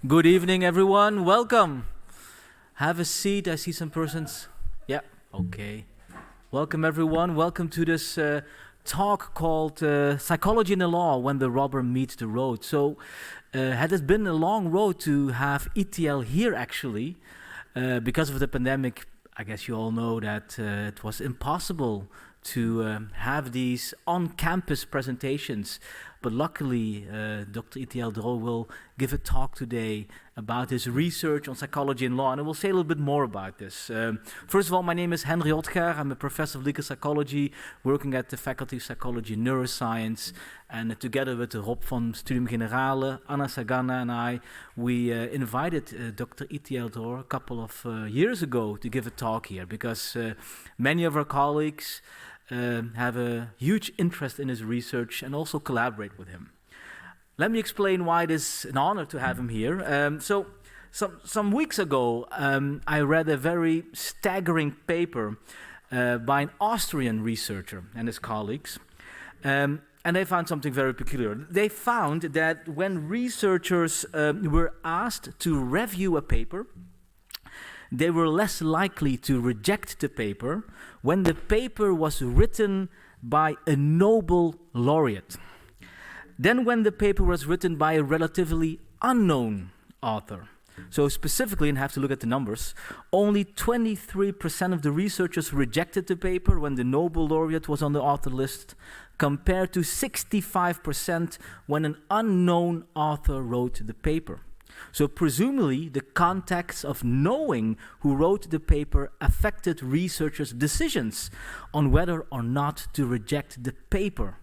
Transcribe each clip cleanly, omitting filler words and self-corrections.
Good evening, everyone. Welcome. Have a seat. I see some persons. Yeah, okay. Welcome, everyone. Welcome to this talk called Psychology in the Law, When the Rubber Meets the Road. So, had it been a long road to have Itiel here, actually, because of the pandemic. I guess you all know that it was impossible to have these on-campus presentations. But luckily, Dr. Itiel Dror will give a talk today about his research on psychology and law, and I will say a little bit more about this. First of all, my name is Henry Otger. I'm a professor of legal psychology, working at the Faculty of Psychology and Neuroscience, and together with Rob van Studium Generale, Anna Sagana and I, we invited Dr. Itiel Dror a couple of years ago to give a talk here, because many of our colleagues have a huge interest in his research and also collaborate with him. Let me explain why it is an honor to have him here. So some weeks ago, I read a very staggering paper by an Austrian researcher and his colleagues, and they found something very peculiar. They found that when researchers were asked to review a paper, they were less likely to reject the paper when the paper was written by a Nobel laureate than when the paper was written by a relatively unknown author. So specifically, and have to look at the numbers, only 23% of the researchers rejected the paper when the Nobel laureate was on the author list, compared to 65% when an unknown author wrote the paper. So presumably, the context of knowing who wrote the paper affected researchers' decisions on whether or not to reject the paper.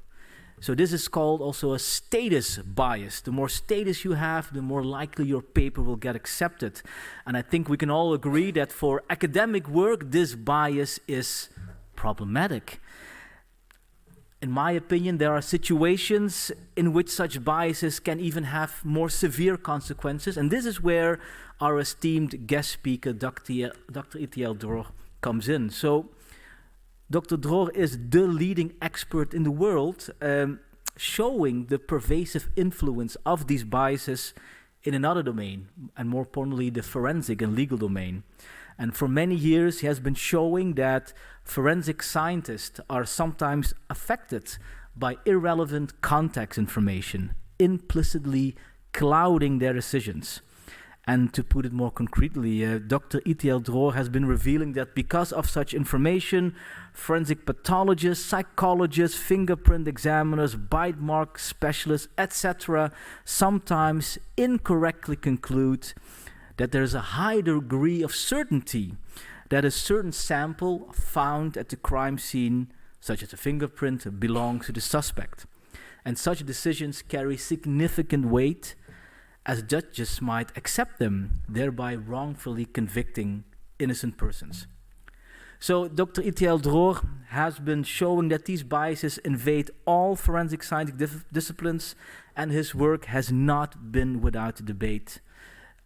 So this is called also a status bias. The more status you have, the more likely your paper will get accepted. And I think we can all agree that for academic work, this bias is problematic. In my opinion, there are situations in which such biases can even have more severe consequences, and this is where our esteemed guest speaker, Dr. Itiel Dror, comes in. So, Dr. Dror is the leading expert in the world, showing the pervasive influence of these biases in another domain, and more importantly, the forensic and legal domain. And for many years, he has been showing that forensic scientists are sometimes affected by irrelevant context information, implicitly clouding their decisions. And to put it more concretely, Dr. Itiel Dror has been revealing that because of such information, forensic pathologists, psychologists, fingerprint examiners, bite mark specialists, etc., sometimes incorrectly conclude that there is a high degree of certainty that a certain sample found at the crime scene, such as a fingerprint, belongs to the suspect. And such decisions carry significant weight, as judges might accept them, thereby wrongfully convicting innocent persons. So Dr. Itiel Dror has been showing that these biases invade all forensic scientific disciplines, and his work has not been without debate.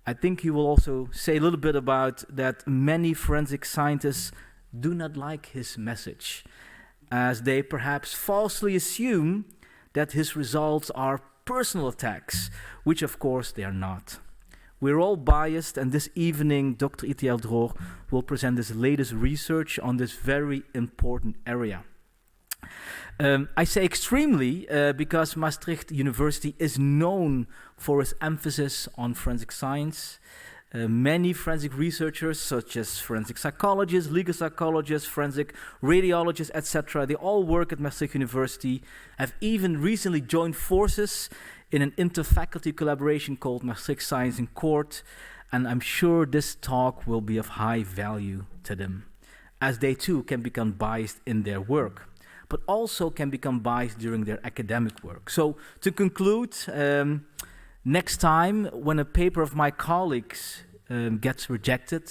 I think he will also say a little bit about that many forensic scientists do not like his message, as they perhaps falsely assume that his results are personal attacks, which of course they are not. We're all biased, and this evening Dr. Itiel Dror will present his latest research on this very important area. I say extremely because Maastricht University is known for its emphasis on forensic science. Many forensic researchers, such as forensic psychologists, legal psychologists, forensic radiologists, etc., they all work at Maastricht University, have even recently joined forces in an inter-faculty collaboration called Maastricht Science in Court, and I'm sure this talk will be of high value to them, as they too can become biased in their work, but also can become biased during their academic work. So to conclude, next time when a paper of my colleagues gets rejected,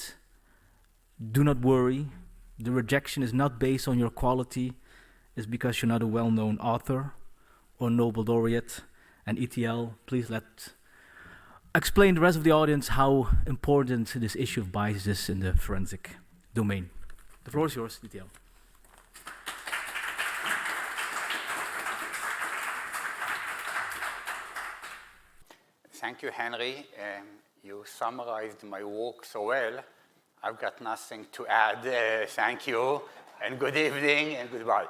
do not worry. The rejection is not based on your quality. It's because you're not a well-known author or Nobel laureate. And Itiel, please explain the rest of the audience how important this issue of bias is in the forensic domain. The floor is yours, Itiel. Thank you, Henry. You summarized my work so well. I've got nothing to add. Thank you, and good evening, and goodbye.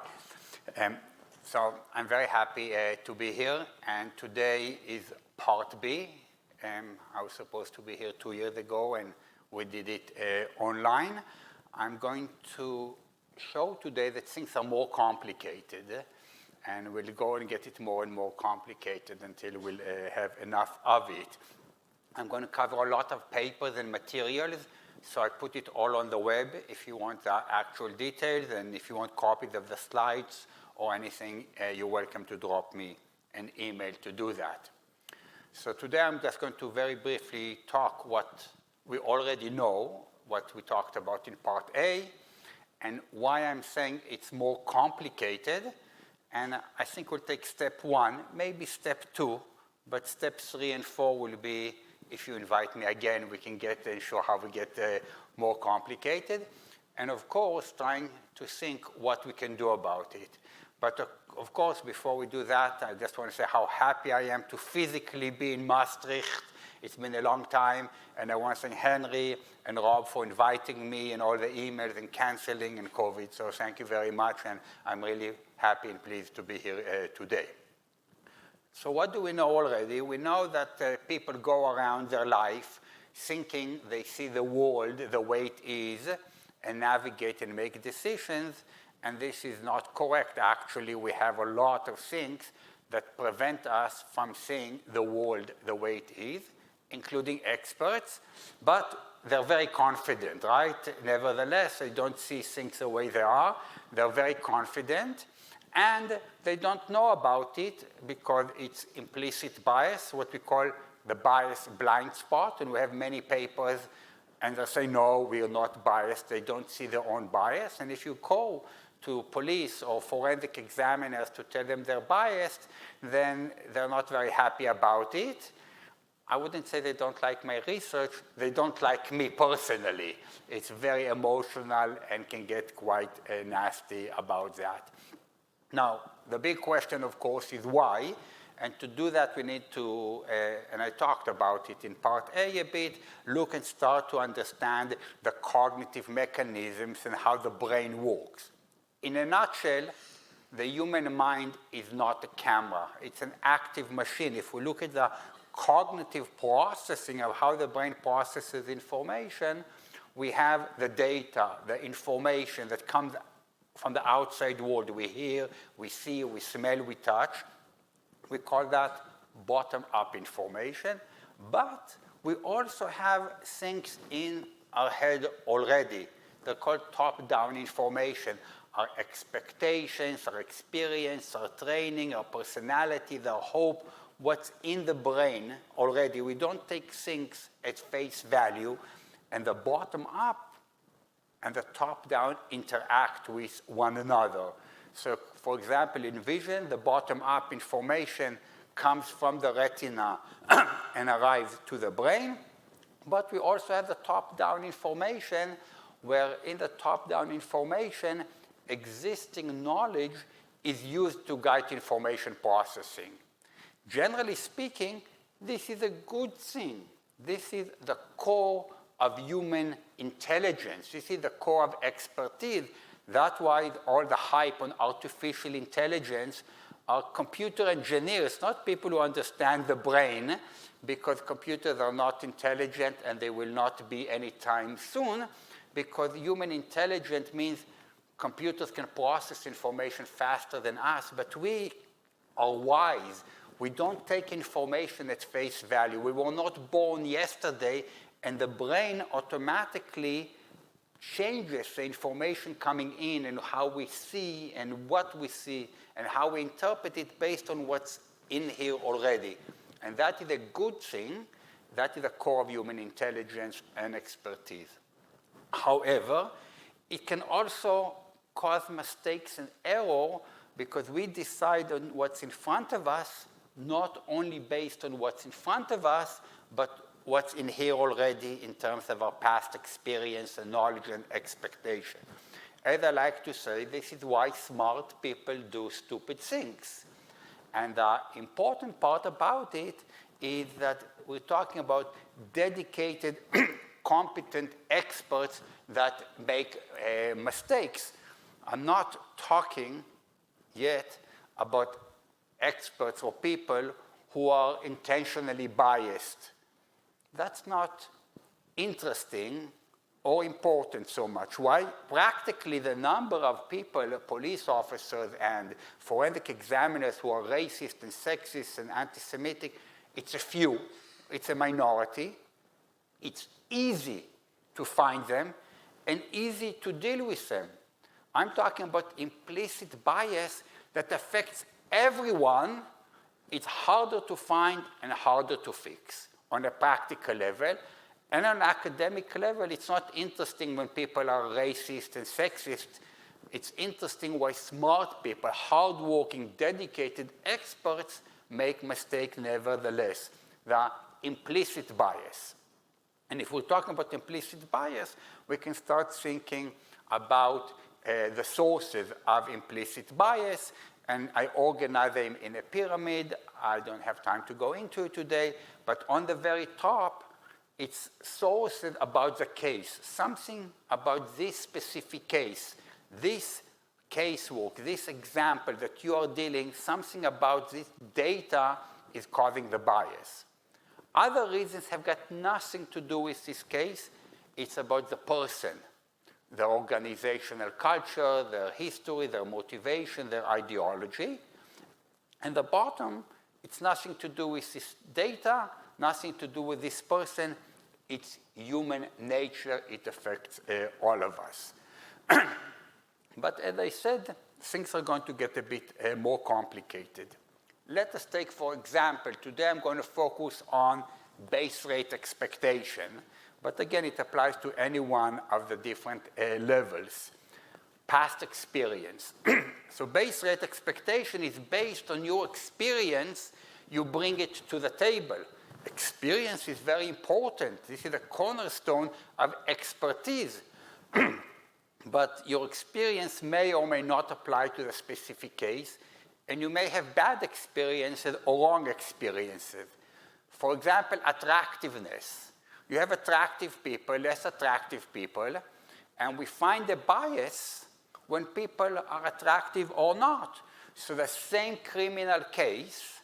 So I'm very happy to be here, and today is part B. I was supposed to be here 2 years ago, and we did it online. I'm going to show today that things are more complicated, and we'll go and get it more and more complicated until we'll have enough of it. I'm going to cover a lot of papers and materials, so I put it all on the web if you want the actual details, and if you want copies of the slides or anything, you're welcome to drop me an email to do that. So today I'm just going to very briefly talk what we already know, what we talked about in part A, and why I'm saying it's more complicated. And I think we'll take step 1, maybe step 2, but steps 3 and 4 will be, if you invite me again, we can show how we get more complicated. And of course, trying to think what we can do about it. But of course, before we do that, I just want to say how happy I am to physically be in Maastricht. It's been a long time, and I want to thank Henry and Rob for inviting me and all the emails and canceling and COVID. So thank you very much, and I'm really happy and pleased to be here today. So what do we know already? We know that people go around their life thinking they see the world the way it is and navigate and make decisions, and this is not correct. Actually, we have a lot of things that prevent us from seeing the world the way it is, including experts, but they're very confident, right? Nevertheless, they don't see things the way they are. They're very confident. And they don't know about it because it's implicit bias, what we call the bias blind spot. And we have many papers, and they say, no, we are not biased. They don't see their own bias. And if you go to police or forensic examiners to tell them they're biased, then they're not very happy about it. I wouldn't say they don't like my research. They don't like me personally. It's very emotional and can get quite nasty about that. Now, the big question, of course, is why. And to do that, we need to, and I talked about it in part A a bit, look and start to understand the cognitive mechanisms and how the brain works. In a nutshell, the human mind is not a camera. It's an active machine. If we look at the cognitive processing of how the brain processes information, we have the data, the information that comes from the outside world. We hear, we see, we smell, we touch. We call that bottom-up information. But we also have things in our head already. They're called top-down information. Our expectations, our experience, our training, our personality, our hope, what's in the brain already. We don't take things at face value. And the bottom-up and the top-down interact with one another. So, for example, in vision, the bottom-up information comes from the retina and arrives to the brain. But we also have the top-down information, where in the top-down information, existing knowledge is used to guide information processing. Generally speaking, this is a good thing. This is the core of human intelligence. This is the core of expertise. That's why all the hype on artificial intelligence are computer engineers, not people who understand the brain, because computers are not intelligent and they will not be anytime soon, because human intelligence means computers can process information faster than us, but we are wise. We don't take information at face value. We were not born yesterday, and the brain automatically changes the information coming in and how we see and what we see and how we interpret it based on what's in here already. And that is a good thing. That is the core of human intelligence and expertise. However, it can also cause mistakes and error because we decide on what's in front of us, not only based on what's in front of us, but what's in here already in terms of our past experience and knowledge and expectation. As I like to say, this is why smart people do stupid things. And the important part about it is that we're talking about dedicated, competent experts that make mistakes. I'm not talking yet about experts or people who are intentionally biased. That's not interesting or important so much. Why? Practically the number of people, police officers and forensic examiners who are racist and sexist and anti-Semitic, it's a few. It's a minority. It's easy to find them and easy to deal with them. I'm talking about implicit bias that affects everyone. It's harder to find and harder to fix on a practical level. And on an academic level, it's not interesting when people are racist and sexist. It's interesting why smart people, hardworking, dedicated experts make mistakes nevertheless. The implicit bias. And if we're talking about implicit bias, we can start thinking about the sources of implicit bias. And I organize them in a pyramid. I don't have time to go into it today. But on the very top, it's sources about the case, something about this specific case, this casework, this example that you are dealing, something about this data is causing the bias. Other reasons have got nothing to do with this case. It's about the person, their organizational culture, their history, their motivation, their ideology. And the bottom, it's nothing to do with this data, nothing to do with this person. It's human nature. It affects all of us. But as I said, things are going to get a bit more complicated. Let us take, for example, today I'm going to focus on base rate expectation. But again, it applies to any one of the different levels. Past experience. So base rate expectation is based on your experience. You bring it to the table. Experience is very important. This is a cornerstone of expertise. But your experience may or may not apply to the specific case, and you may have bad experiences or wrong experiences. For example, attractiveness. You have attractive people, less attractive people, and we find a bias when people are attractive or not. So the same criminal case,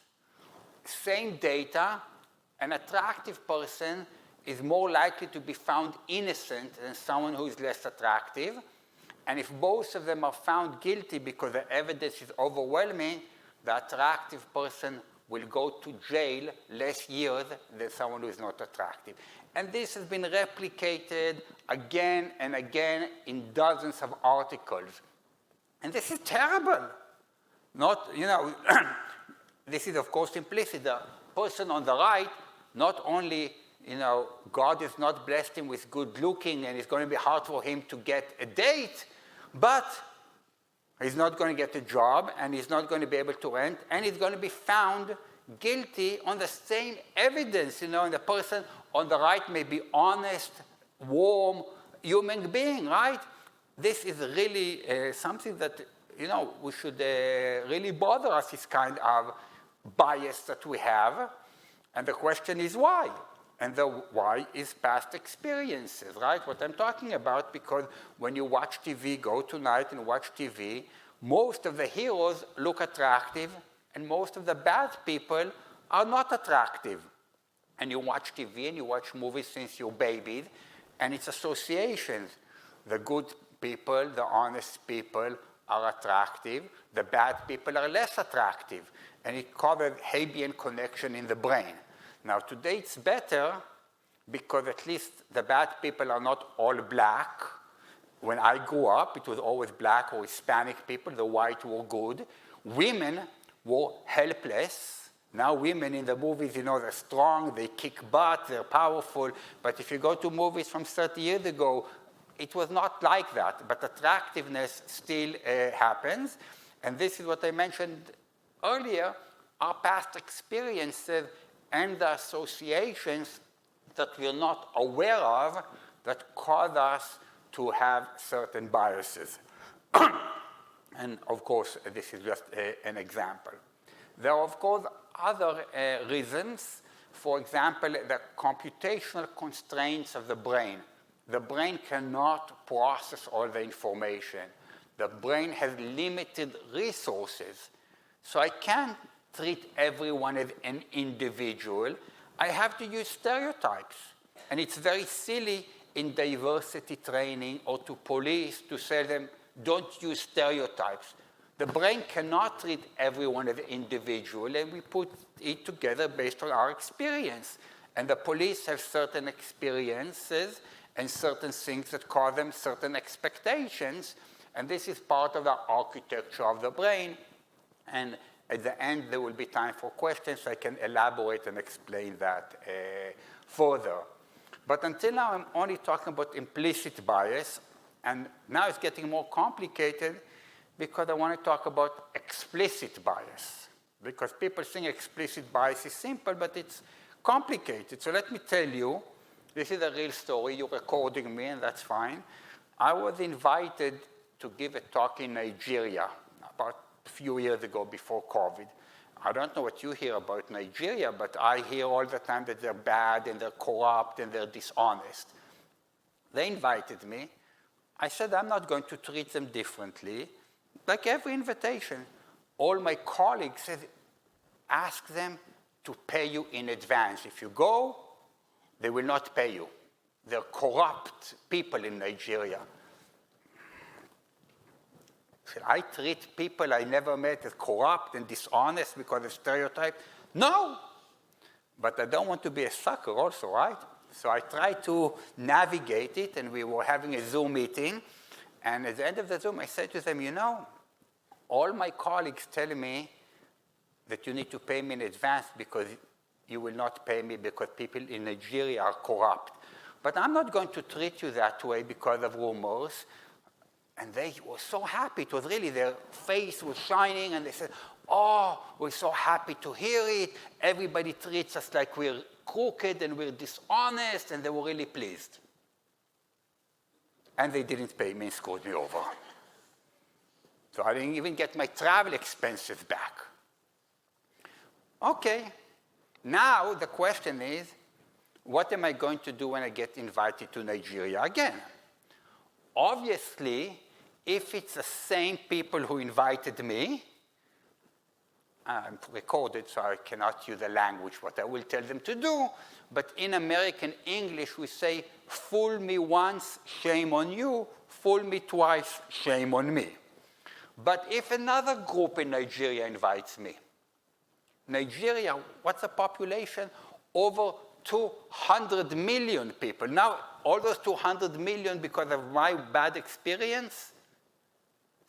same data, an attractive person is more likely to be found innocent than someone who is less attractive. And if both of them are found guilty because the evidence is overwhelming, the attractive person will go to jail less years than someone who is not attractive. And this has been replicated again and again in dozens of articles. And this is terrible. Not, this is, of course, implicit. The person on the right, not only, God has not blessed him with good looking and it's going to be hard for him to get a date, but he's not going to get a job and he's not going to be able to rent and he's going to be found guilty on the same evidence, and the person on the right may be honest, warm human being, right? This is really something that, we should really bother us, this kind of bias that we have. And the question is why? And the why is past experiences, right? What I'm talking about, because when you watch TV, go tonight and watch TV, most of the heroes look attractive and most of the bad people are not attractive. And you watch TV and you watch movies since you're babies, and it's associations. The good people, the honest people are attractive. The bad people are less attractive. And it causes Hebbian connection in the brain. Now, today it's better because at least the bad people are not all black. When I grew up, it was always black or Hispanic people. The white were good. Women were helpless. Now women in the movies, they're strong, they kick butt, they're powerful. But if you go to movies from 30 years ago, it was not like that. But attractiveness still happens. And this is what I mentioned earlier, our past experiences and the associations that we're not aware of that cause us to have certain biases. And of course, this is just an example. There are, of course, other reasons For example, the computational constraints of the brain. The brain cannot process all the information. The brain has limited resources. So I can't treat everyone as an individual. I have to use stereotypes. And it's very silly in diversity training or to police to say them, don't use stereotypes. The brain cannot treat everyone as an individual, and we put it together based on our experience. And the police have certain experiences and certain things that cause them certain expectations. And this is part of the architecture of the brain. And at the end, there will be time for questions. So I can elaborate and explain that further. But until now, I'm only talking about implicit bias. And now it's getting more complicated because I want to talk about explicit bias. Because people think explicit bias is simple, but it's complicated. So let me tell you, this is a real story. You're recording me, and that's fine. I was invited to give a talk in Nigeria about a few years ago before COVID. I don't know what you hear about Nigeria, but I hear all the time that they're bad and they're corrupt and they're dishonest. They invited me. I said, I'm not going to treat them differently. Like every invitation, all my colleagues said, ask them to pay you in advance. If you go, they will not pay you. They're corrupt people in Nigeria. Should I treat people I never met as corrupt and dishonest because of stereotypes? No. But I don't want to be a sucker also, right? So I tried to navigate it, and we were having a Zoom meeting. And at the end of the Zoom, I said to them, you know, all my colleagues tell me that you need to pay me in advance because you will not pay me because people in Nigeria are corrupt. But I'm not going to treat you that way because of rumors. And they were so happy. It was really, their face was shining, and they said, oh, we're so happy to hear it. Everybody treats us like we're crooked and we're dishonest, and they were really pleased. And they didn't pay me and screwed me over. So I didn't even get my travel expenses back. Okay, now the question is, what am I going to do when I get invited to Nigeria again? Obviously, if it's the same people who invited me, I'm recorded, so I cannot use the language, what I will tell them to do. But in American English, we say, fool me once, shame on you. Fool me twice, shame on me. But if another group in Nigeria invites me, Nigeria, what's the population? Over 200 million people. Now, all those 200 million because of my bad experience.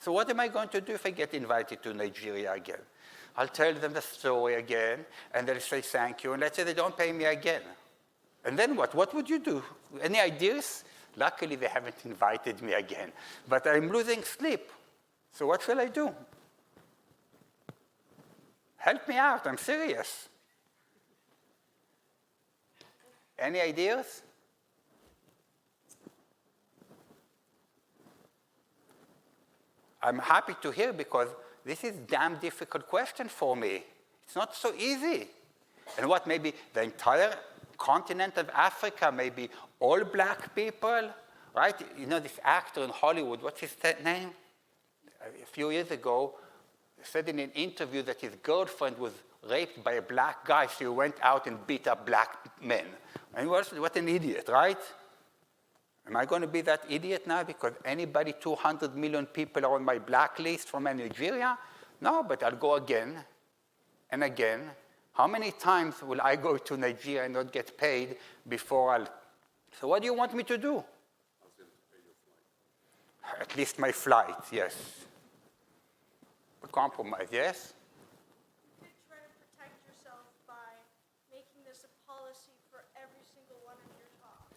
So what am I going to do if I get invited to Nigeria again? I'll tell them the story again, and they'll say thank you, and let's say they don't pay me again. And then what? What would you do? Any ideas? Luckily, they haven't invited me again. But I'm losing sleep. So what shall I do? Help me out. I'm serious. Any ideas? I'm happy to hear because this is a damn difficult question for me. It's not so easy. And what, maybe the entire continent of Africa, maybe all black people, right? You know this actor in Hollywood, what's his name? A few years ago, said in an interview that his girlfriend was raped by a black guy, so he went out and beat up black men. And what an idiot, right? Am I going to be that idiot now because anybody, 200 million people are on my blacklist from Nigeria? No, but I'll go again and again. How many times will I go to Nigeria and not get paid before I'll... So what do you want me to do? Ask them to pay your flight. At least my flight, yes. A compromise, yes? You could try to protect yourself by making this a policy for every single one of your talks.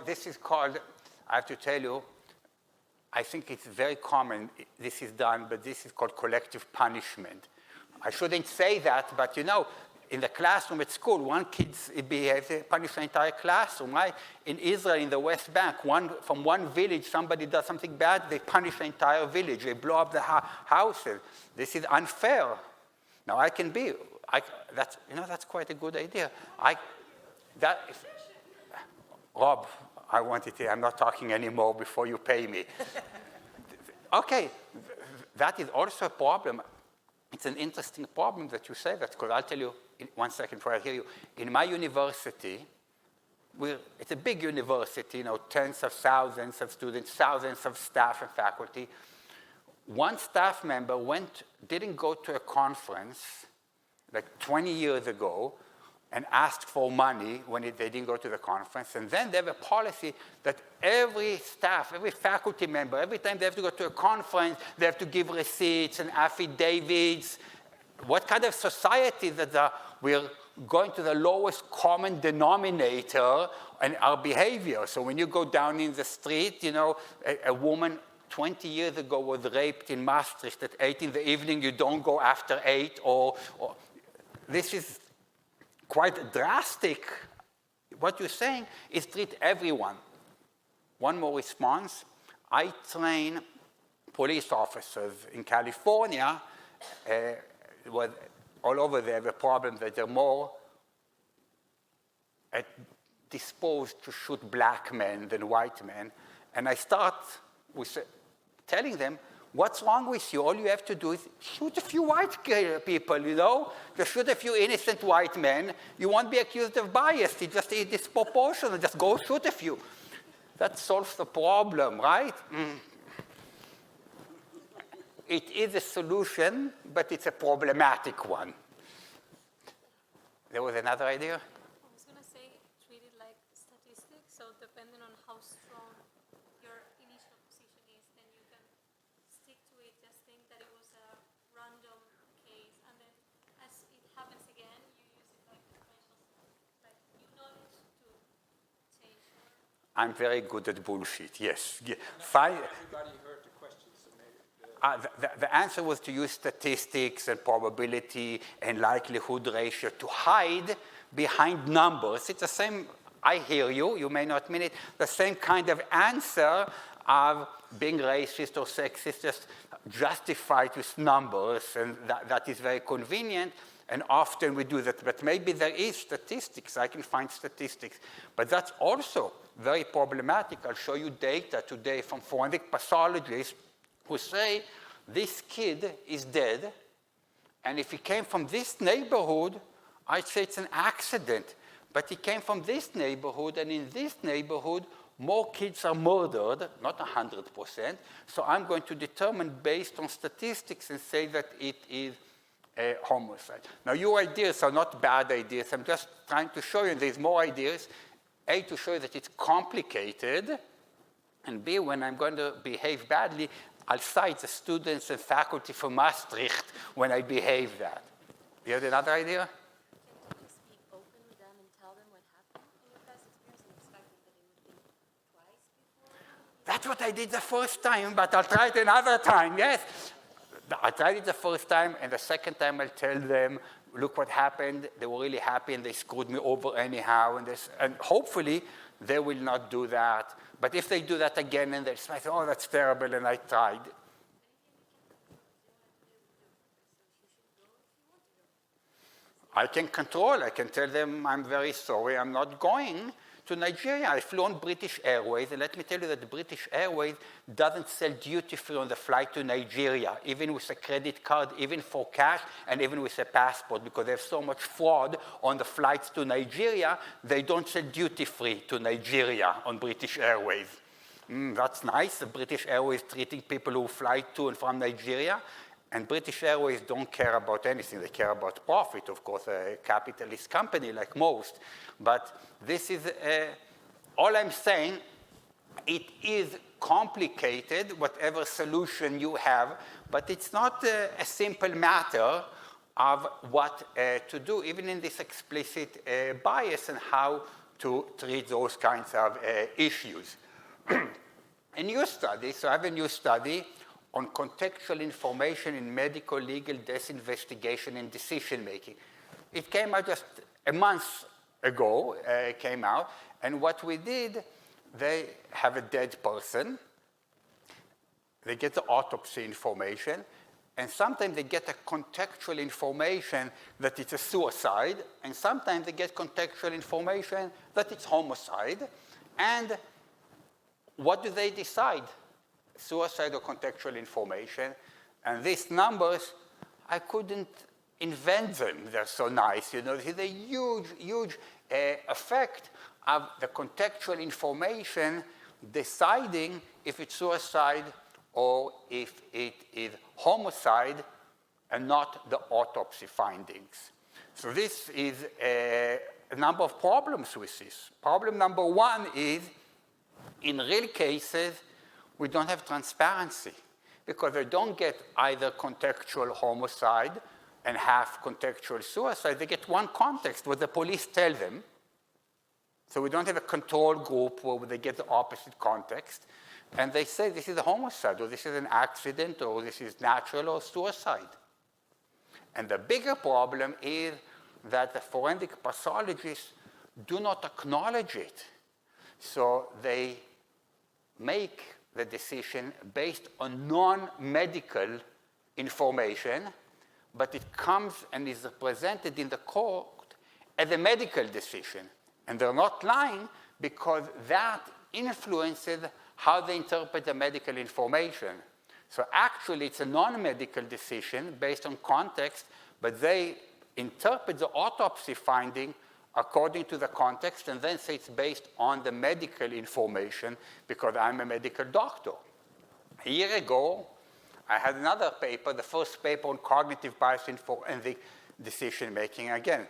This is called, I have to tell you, I think it's very common this is done, but this is called collective punishment. I shouldn't say that, but you know, in the classroom at school, one kid behaves, they punish the entire classroom, right? In Israel, in the West Bank, from one village, somebody does something bad, they punish the entire village. They blow up the houses. This is unfair. Now I can be, that's quite a good idea. Rob, I want it here. I'm not talking anymore before you pay me. Okay, that is also a problem. It's an interesting problem that you say that, because I'll tell you in 1 second before I hear you. In my university, it's a big university, tens of thousands of students, thousands of staff and faculty. One staff member didn't go to a conference like 20 years ago and asked for money when they didn't go to the conference. And then they have a policy that every staff, every faculty member, every time they have to go to a conference, they have to give receipts and affidavits. What kind of society is that we're going to the lowest common denominator in our behavior? So when you go down in the street, a woman 20 years ago was raped in Maastricht at 8 in the evening. You don't go after 8 or this is quite drastic. What you're saying is treat everyone. One more response. I train police officers in California. All over there, the problem that they're more disposed to shoot black men than white men. And I start with telling them, what's wrong with you? All you have to do is shoot a few white people, Just shoot a few innocent white men. You won't be accused of bias. It's just disproportionate. Just go shoot a few. That solves the problem, right? It is a solution, but it's a problematic one. There was another idea? I was going to say, treat it like statistics. So depending on how strong your initial position is, then you can stick to it. Just think that it was a random case. And then as it happens again, you use it like differential, like you knowledge to change. I'm very good at bullshit, yes. Everybody heard the question, so maybe. The answer was to use statistics and probability and likelihood ratio to hide behind numbers. It's the same, I hear you, you may not mean it, the same kind of answer of being racist or sexist, just justified with numbers, and that is very convenient, and often we do that. But maybe there is statistics, I can find statistics, but that's also very problematic. I'll show you data today from forensic pathologists who say, this kid is dead, and if he came from this neighborhood, I'd say it's an accident. But he came from this neighborhood, and in this neighborhood, more kids are murdered, not 100%. So I'm going to determine based on statistics and say that it is a homicide. Now, your ideas are not bad ideas. I'm just trying to show you there's more ideas. A, to show you that it's complicated, and B, when I'm going to behave badly, I'll cite the students and faculty from Maastricht when I behave that. You have another idea? Can you just be open with them and tell them what happened in your past experience and expecting that it would be twice before? That's what I did the first time, but I'll try it another time, yes. I tried it the first time, and the second time I'll tell them, look what happened. They were really happy, and they screwed me over anyhow. And hopefully, they will not do that. But if they do that again, and they'll say, oh, that's terrible, and I tried. I can control. I can tell them, I'm very sorry, I'm not going to Nigeria. I flew on British Airways, and let me tell you that the British Airways doesn't sell duty-free on the flight to Nigeria, even with a credit card, even for cash, and even with a passport, because they have so much fraud on the flights to Nigeria, they don't sell duty-free to Nigeria on British Airways. That's nice. The British Airways treating people who fly to and from Nigeria, and British Airways don't care about anything. They care about profit, of course, a capitalist company like most. But this is, all I'm saying, it is complicated, whatever solution you have, but it's not a simple matter of what to do, even in this explicit bias and how to treat those kinds of issues. A new study, so I have a new study on contextual information in medical legal disinvestigation and decision-making. It came out just a month ago, came out, and what we did, they have a dead person, they get the autopsy information, And sometimes they get a contextual information that it's a suicide, and sometimes they get contextual information that it's homicide. And what do they decide? Suicide or contextual information? And these numbers, I couldn't invent them. They're so nice. You know, there's a huge, huge effect of the contextual information deciding if it's suicide or if it is homicide, and not the autopsy findings. So this is a number of problems with this. Problem number one is, in real cases, we don't have transparency, because they don't get either contextual homicide and half contextual suicide. They get one context, what the police tell them. So we don't have a control group where they get the opposite context. And they say this is a homicide, or this is an accident, or this is natural, or suicide. And the bigger problem is that the forensic pathologists do not acknowledge it. So they make the decision based on non-medical information, but it comes and is represented in the court as a medical decision. And they're not lying, because that influences how they interpret the medical information. So actually, it's a non-medical decision based on context, but they interpret the autopsy finding according to the context, and then say it's based on the medical information because I'm a medical doctor. A year ago, I had another paper, the first paper on cognitive bias in forensic decision-making. Again,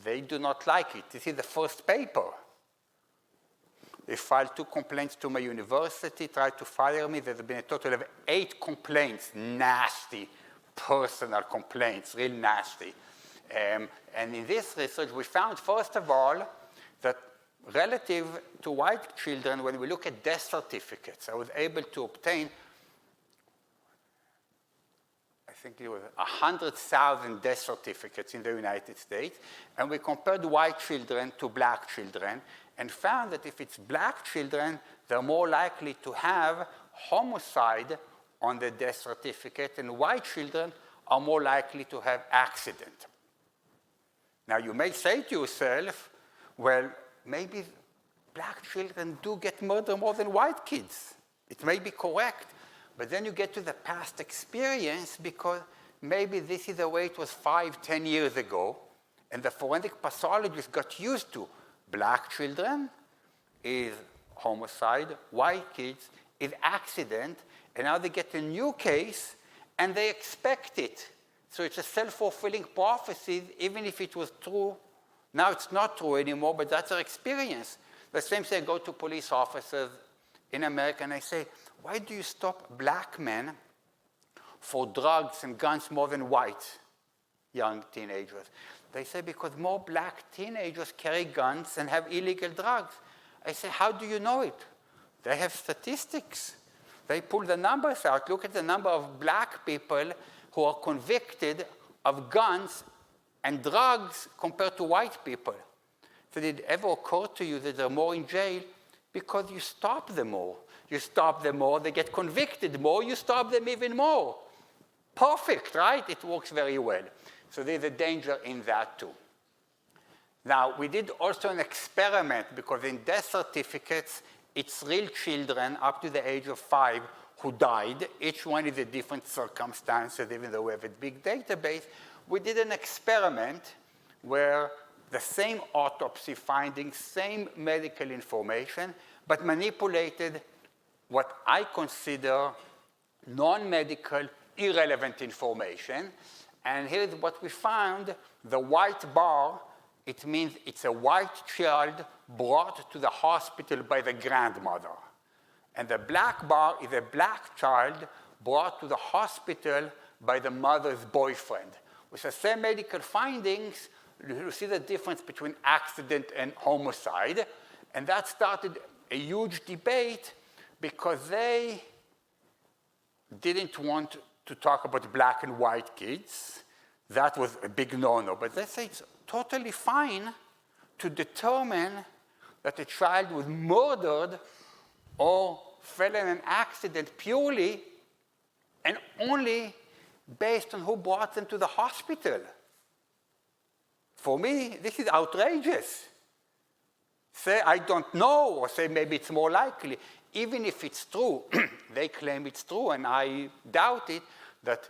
they do not like it. This is the first paper. They filed 2 complaints to my university, tried to fire me. There's been a total of 8 complaints, nasty, personal complaints, real nasty. And in this research, we found, first of all, that relative to white children, when we look at death certificates, I was able to obtain, I think it was 100,000 death certificates in the United States, and we compared white children to black children, and found that if it's black children, they're more likely to have homicide on the death certificate, and white children are more likely to have accident. Now, you may say to yourself, well, maybe black children do get murdered more than white kids. It may be correct, but then you get to the past experience, because maybe this is the way it was 5, 10 years ago, and the forensic pathologists got used to black children is homicide, white kids is accident, and now they get a new case, and they expect it. So it's a self-fulfilling prophecy, even if it was true. Now it's not true anymore, but that's our experience. The same thing, I go to police officers in America, and I say, why do you stop black men for drugs and guns more than white young teenagers? They say, because more black teenagers carry guns and have illegal drugs. I say, how do you know it? They have statistics. They pull the numbers out. Look at the number of black people who are convicted of guns and drugs compared to white people. So did it ever occur to you that they're more in jail? Because you stop them more. You stop them more, they get convicted more, you stop them even more. Perfect, right? It works very well. So there's a danger in that too. Now, we did also an experiment, because in death certificates, it's real children up to the age of 5 who died. Each one is a different circumstances, even though we have a big database. We did an experiment where the same autopsy findings, same medical information, but manipulated what I consider non-medical, irrelevant information. And here's what we found. The white bar, it means it's a white child brought to the hospital by the grandmother. And the black bar is a black child brought to the hospital by the mother's boyfriend. With the same medical findings, you see the difference between accident and homicide. And that started a huge debate, because they didn't want to talk about black and white kids. That was a big no-no. But they say it's totally fine to determine that a child was murdered or fell in an accident purely and only based on who brought them to the hospital. For me, this is outrageous. Say, I don't know, or say maybe it's more likely. Even if it's true, they claim it's true, and I doubt it, that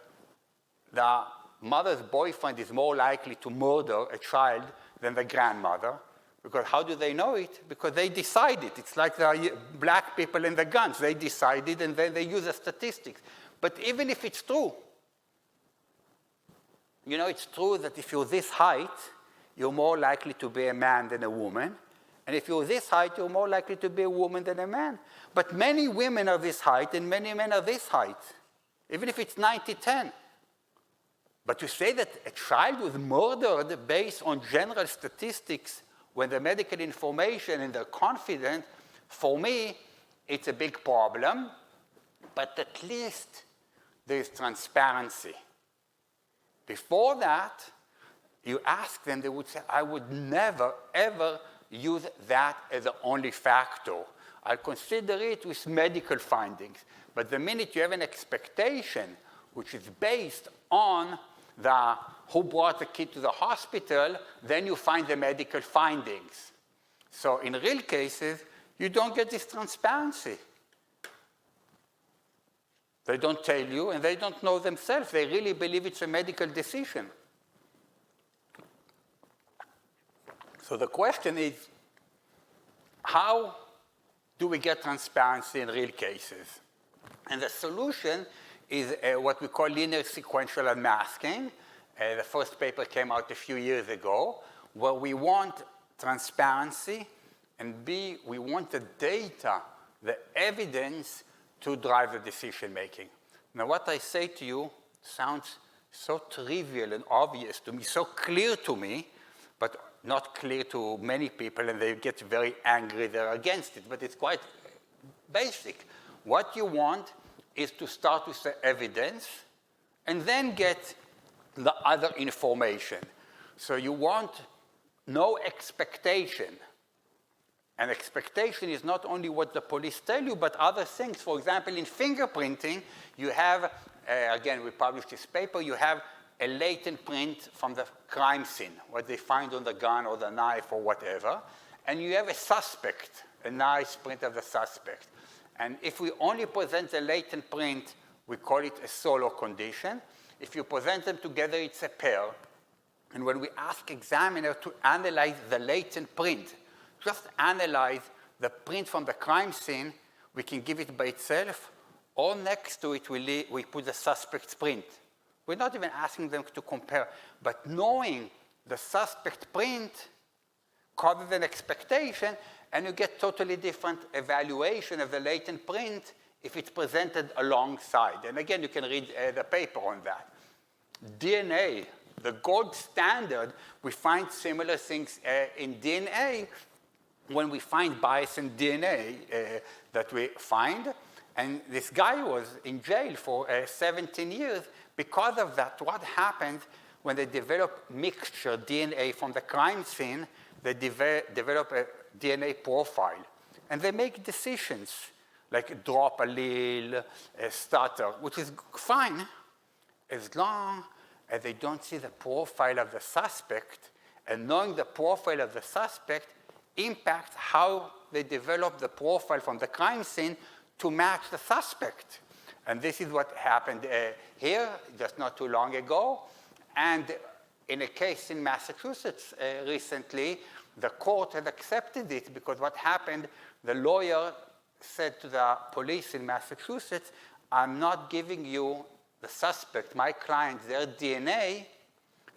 the mother's boyfriend is more likely to murder a child than the grandmother. Because how do they know it? Because they decided. It's like the black people and the guns. They decided, and then they use the statistics. But even if it's true, you know, it's true that if you're this height, you're more likely to be a man than a woman. And if you're this height, you're more likely to be a woman than a man. But many women are this height, and many men are this height, even if it's 90-10. But to say that a child was murdered based on general statistics when the medical information and they're confident, for me, it's a big problem. But at least there's transparency. Before that, you ask them, they would say, I would never, ever use that as the only factor. I'll consider it with medical findings. But the minute you have an expectation, which is based on who brought the kid to the hospital, then you find the medical findings. So in real cases, you don't get this transparency. They don't tell you, and they don't know themselves. They really believe it's a medical decision. So the question is, how do we get transparency in real cases? And the solution is what we call linear sequential unmasking. The first paper came out a few years ago, where we want transparency, and B, we want the data, the evidence to drive the decision making. Now, what I say to you sounds so trivial and obvious to me, so clear to me, but not clear to many people, and they get very angry, they're against it, but it's quite basic. What you want is to start with the evidence and then get the other information. So you want no expectation. And expectation is not only what the police tell you, but other things. For example, in fingerprinting, you have, again, we published this paper, you have a latent print from the crime scene, what they find on the gun or the knife or whatever, and you have a suspect, a nice print of the suspect. And if we only present the latent print, we call it a solo condition. If you present them together, it's a pair. And when we ask examiner to analyze the latent print, just analyze the print from the crime scene, we can give it by itself, or next to it we put the suspect's print. We're not even asking them to compare, but knowing the suspect print causes an expectation, and you get totally different evaluation of the latent print if it's presented alongside. And again, you can read the paper on that. DNA, the gold standard, we find similar things in DNA when we find bias in DNA that we find. And this guy was in jail for 17 years because of that. What happens when they develop mixture DNA from the crime scene, they develop a DNA profile. And they make decisions like drop allele, stutter, which is fine as long as they don't see the profile of the suspect. And knowing the profile of the suspect impacts how they develop the profile from the crime scene to match the suspect. And this is what happened here just not too long ago. And in a case in Massachusetts recently, the court had accepted it because what happened, the lawyer said to the police in Massachusetts, I'm not giving you the suspect, my client, their DNA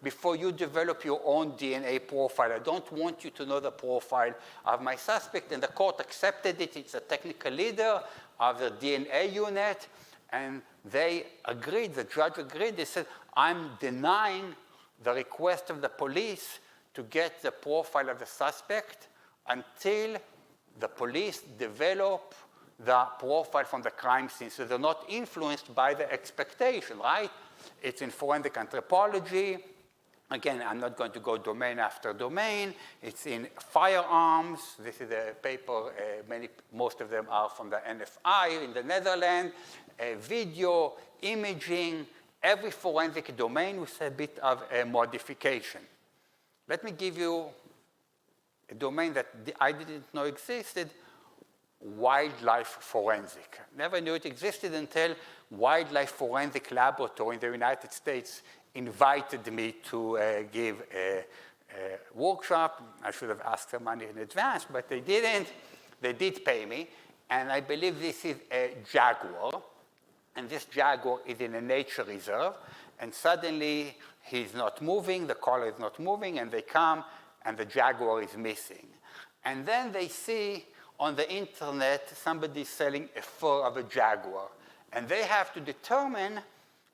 before you develop your own DNA profile. I don't want you to know the profile of my suspect. And the court accepted it. It's a technical leader of the DNA unit. And they agreed, the judge agreed. They said, I'm denying the request of the police to get the profile of the suspect until the police develop the profile from the crime scene. So they're not influenced by the expectation, right? It's in forensic anthropology. Again, I'm not going to go domain after domain. It's in firearms. This is a paper, most of them are from the NFI in the Netherlands. Video, imaging, every forensic domain with a bit of a modification. Let me give you a domain that I didn't know existed, wildlife forensic. Never knew it existed until Wildlife Forensic Laboratory in the United States invited me to give a workshop. I should have asked for money in advance, but they didn't. They did pay me, and I believe this is a jaguar, and this jaguar is in a nature reserve, and suddenly he's not moving, the collar is not moving, and they come, and the jaguar is missing. And then they see on the internet somebody selling a fur of a jaguar, and they have to determine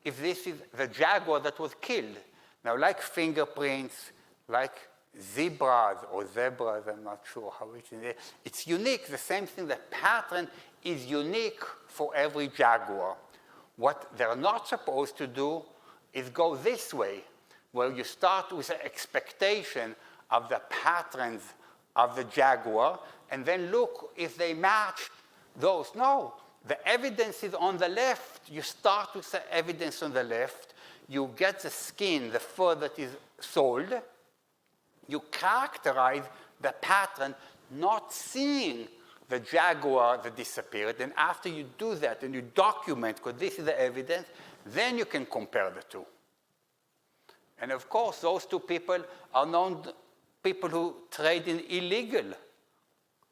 if this is the jaguar that was killed. Now, like fingerprints, like zebras, I'm not sure how it is. It's unique, the same thing, the pattern is unique for every jaguar. What they're not supposed to do is go this way, where you start with an expectation of the patterns of the jaguar, and then look if they match those. No, the evidence is on the left. You start with the evidence on the left. You get the skin, the fur that is sold. You characterize the pattern, not seeing the jaguar that disappeared. And after you do that and you document, because this is the evidence, then you can compare the two. And of course, those two people are known people who trade in illegal.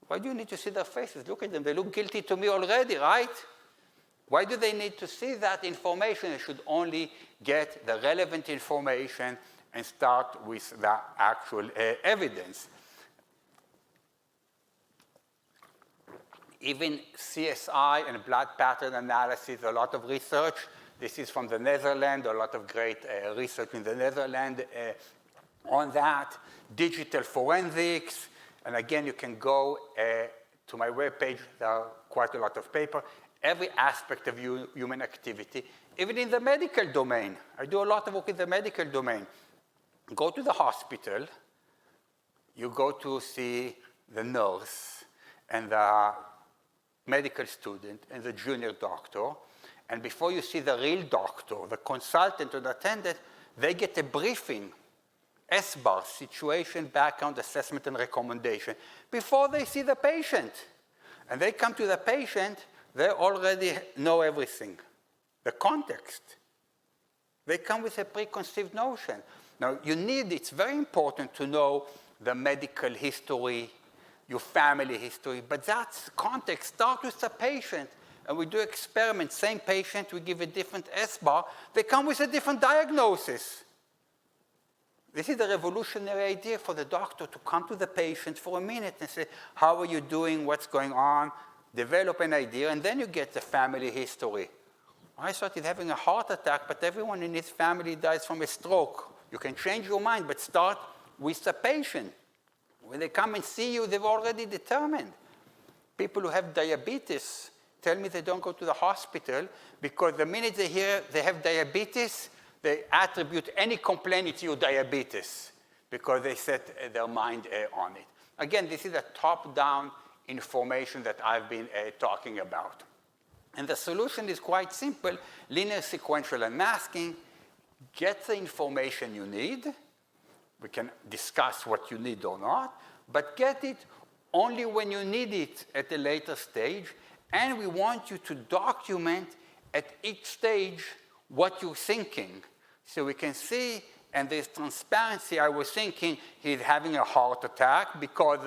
Why do you need to see their faces? Look at them. They look guilty to me already, right? Why do they need to see that information? They should only get the relevant information and start with the actual evidence. Even CSI and blood pattern analysis, a lot of research. This is from the Netherlands, a lot of great research in the Netherlands on that. Digital forensics, and again, you can go to my webpage. There are quite a lot of papers. Every aspect of human activity, even in the medical domain. I do a lot of work in the medical domain. Go to the hospital, you go to see the nurse and the medical student and the junior doctor, and before you see the real doctor, the consultant or the attendant, they get a briefing, SBAR, situation, background, assessment, and recommendation, before they see the patient. And they come to the patient, they already know everything, the context. They come with a preconceived notion. Now, it's very important to know the medical history, your family history, but that's context. Start with the patient, and we do experiments. Same patient, we give a different SBAR. They come with a different diagnosis. This is a revolutionary idea for the doctor to come to the patient for a minute and say, how are you doing, what's going on, develop an idea, and then you get the family history. I thought he's having a heart attack, but everyone in his family dies from a stroke. You can change your mind, but start with the patient. When they come and see you, they've already determined. People who have diabetes tell me they don't go to the hospital because the minute they hear they have diabetes, they attribute any complaint to your diabetes because they set their mind on it. Again, this is a top-down information that I've been talking about. And the solution is quite simple. Linear sequential unmasking. Get the information you need. We can discuss what you need or not, but get it only when you need it at a later stage. And we want you to document at each stage what you're thinking. So we can see, and there's transparency. I was thinking he's having a heart attack because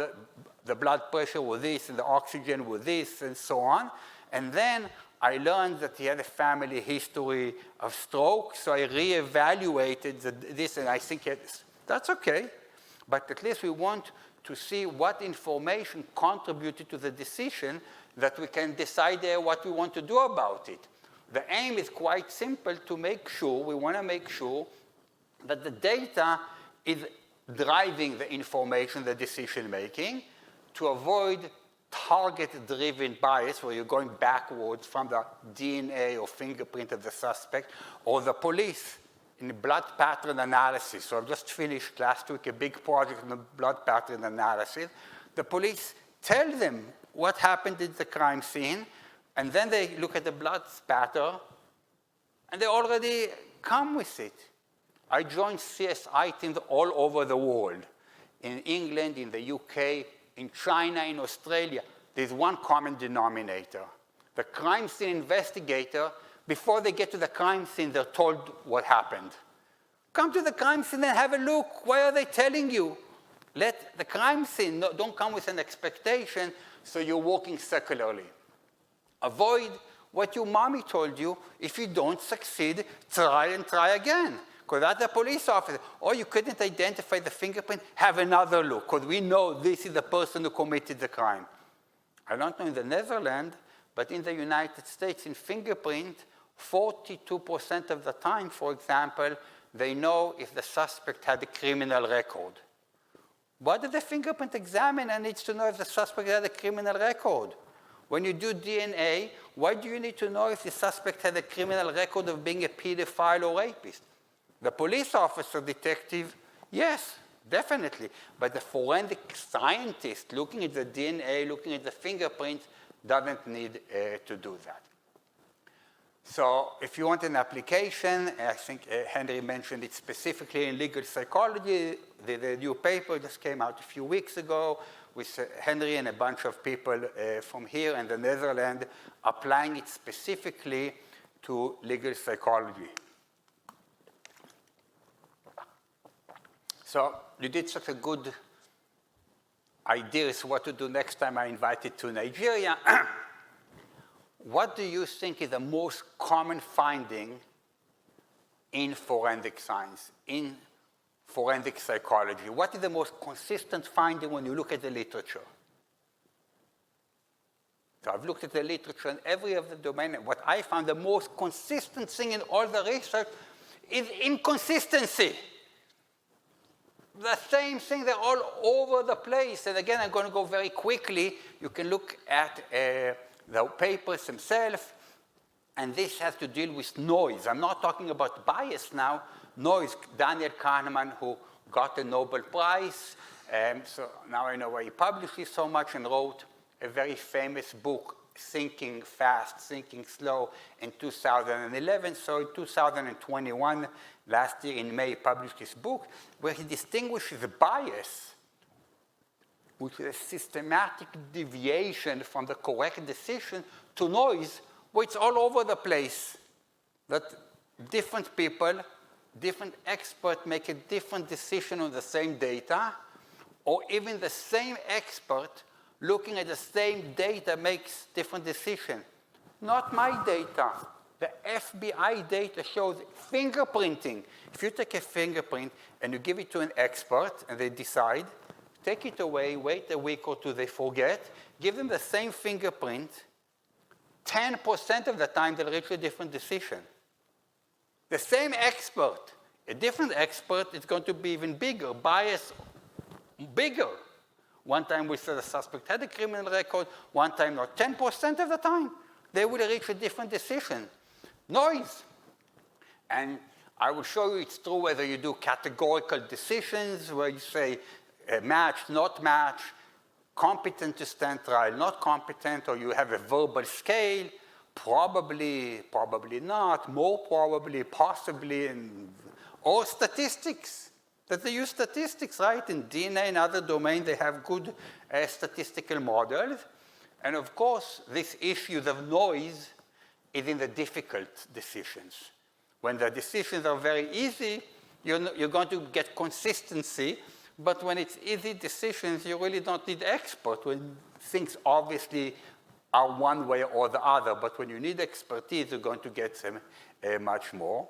the blood pressure was this and the oxygen was this and so on. And then I learned that he had a family history of stroke, so I reevaluated this, and I think that's okay. But at least we want to see what information contributed to the decision that we can decide what we want to do about it. The aim is quite simple to make sure, we want to make sure that the data is driving the information, the decision making, to avoid target-driven bias, where you're going backwards from the DNA or fingerprint of the suspect, or the police in blood pattern analysis. So I've just finished last week a big project on the blood pattern analysis. The police tell them what happened at the crime scene, and then they look at the blood spatter, and they already come with it. I joined CSI teams all over the world, in England, in the UK, in China, in Australia. There's one common denominator. The crime scene investigator, before they get to the crime scene, they're told what happened. Come to the crime scene and have a look. Why are they telling you? Let the crime scene, don't come with an expectation, so you're walking circularly. Avoid what your mommy told you. If you don't succeed, try and try again. Because that's the police officer. Or you couldn't identify the fingerprint, have another look, because we know this is the person who committed the crime. I don't know in the Netherlands, but in the United States, in fingerprint, 42% of the time, for example, they know if the suspect had a criminal record. What does the fingerprint examiner needs to know if the suspect had a criminal record? When you do DNA, why do you need to know if the suspect had a criminal record of being a pedophile or rapist? The police officer, detective, yes, definitely. But the forensic scientist looking at the DNA, looking at the fingerprints, doesn't need to do that. So if you want an application, I think Henry mentioned it specifically in legal psychology. The new paper just came out a few weeks ago with Henry and a bunch of people from here and the Netherlands applying it specifically to legal psychology. So you did such a good ideas what to do next time I invite you to Nigeria. What do you think is the most common finding in forensic science, in forensic psychology? What is the most consistent finding when you look at the literature? So I've looked at the literature in every other domain, and what I found the most consistent thing in all the research is inconsistency. The same thing, they're all over the place. And again, I'm going to go very quickly. You can look at the papers themselves, and this has to deal with noise. I'm not talking about bias now. Noise, Daniel Kahneman, who got the Nobel Prize. So now I know why he published it so much and wrote a very famous book, Thinking Fast, Thinking Slow, in 2011. So in 2021, last year in May, he published this book where he distinguishes bias, which is a systematic deviation from the correct decision, to noise, where it's all over the place. That different people, different experts make a different decision on the same data, or even the same expert looking at the same data makes different decisions. Not my data. The FBI data shows fingerprinting. If you take a fingerprint and you give it to an expert and they decide, take it away, wait a week or two, they forget, give them the same fingerprint, 10% of the time they'll reach a different decision. The same expert, a different expert, is going to be even bigger, bias bigger. One time we said the suspect had a criminal record, one time not. 10% of the time, they will reach a different decision. Noise. And I will show you it's true whether you do categorical decisions, where you say match, not match, competent to stand trial, not competent, or you have a verbal scale, probably, probably not, more probably, possibly, or statistics. That they use statistics, right? In DNA and other domains, they have good statistical models. And of course, this issue of noise is in the difficult decisions. When the decisions are very easy, you're going to get consistency. But when it's easy decisions, you really don't need expert. When things obviously are one way or the other. But when you need expertise, you're going to get them much more.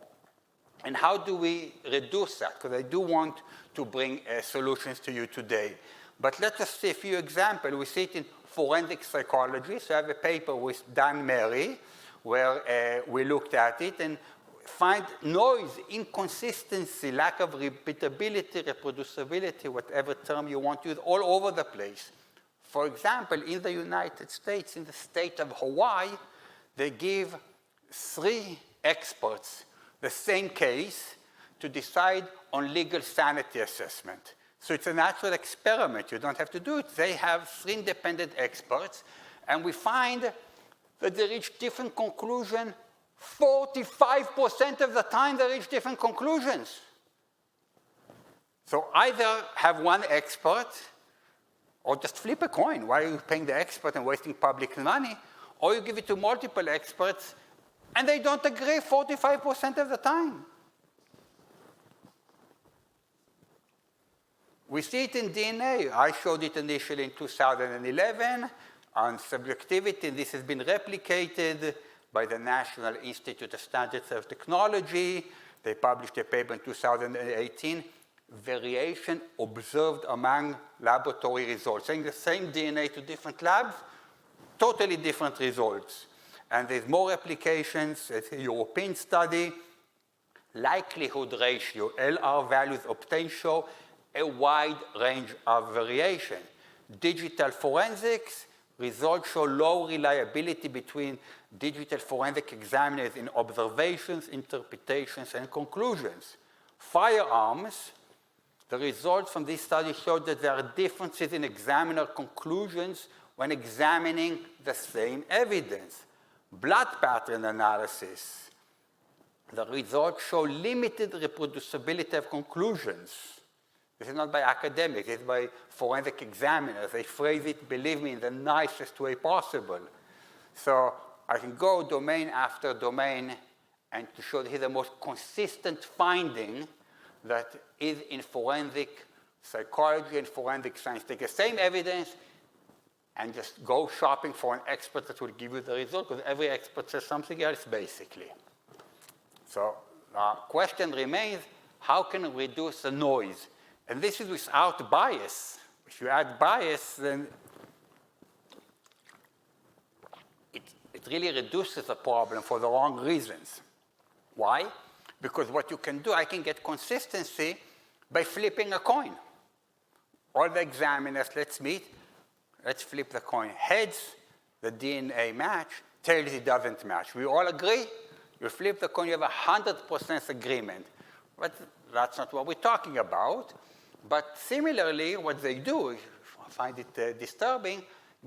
And how do we reduce that? Because I do want to bring solutions to you today. But let us see a few examples. We see it in forensic psychology. So I have a paper with Dan Mary where we looked at it and find noise, inconsistency, lack of repeatability, reproducibility, whatever term you want to use, all over the place. For example, in the United States, in the state of Hawaii, they give 3 experts the same case to decide on legal sanity assessment. So it's a natural experiment. You don't have to do it. They have 3 independent experts, and we find that they reach different conclusions 45% of the time they reach different conclusions. So either have one expert or just flip a coin. Why are you paying the expert and wasting public money? Or you give it to multiple experts and they don't agree 45% of the time. We see it in DNA. I showed it initially in 2011 on subjectivity. This has been replicated by the National Institute of Standards of Technology. They published a paper in 2018, variation observed among laboratory results, saying the same DNA to different labs, totally different results. And there's more applications. It's a European study. Likelihood ratio, LR values obtained show a wide range of variation. Digital forensics, results show low reliability between digital forensic examiners in observations, interpretations, and conclusions. Firearms, the results from this study showed that there are differences in examiner conclusions when examining the same evidence. Blood pattern analysis, the results show limited reproducibility of conclusions. This is not by academics, it's by forensic examiners. They phrase it, believe me, in the nicest way possible. So I can go domain after domain and to show this is the most consistent finding that is in forensic psychology and forensic science. Take the same evidence and just go shopping for an expert that will give you the result, because every expert says something else, basically. So the question remains, how can we reduce the noise? And this is without bias. If you add bias, then it really reduces the problem for the wrong reasons. Why? Because what you can do, I can get consistency by flipping a coin. All the examiners, let's meet. Let's flip the coin. Heads, the DNA match. Tails, it doesn't match. We all agree? You flip the coin, you have 100% agreement. But that's not what we're talking about. But similarly, what they do, if I find it disturbing,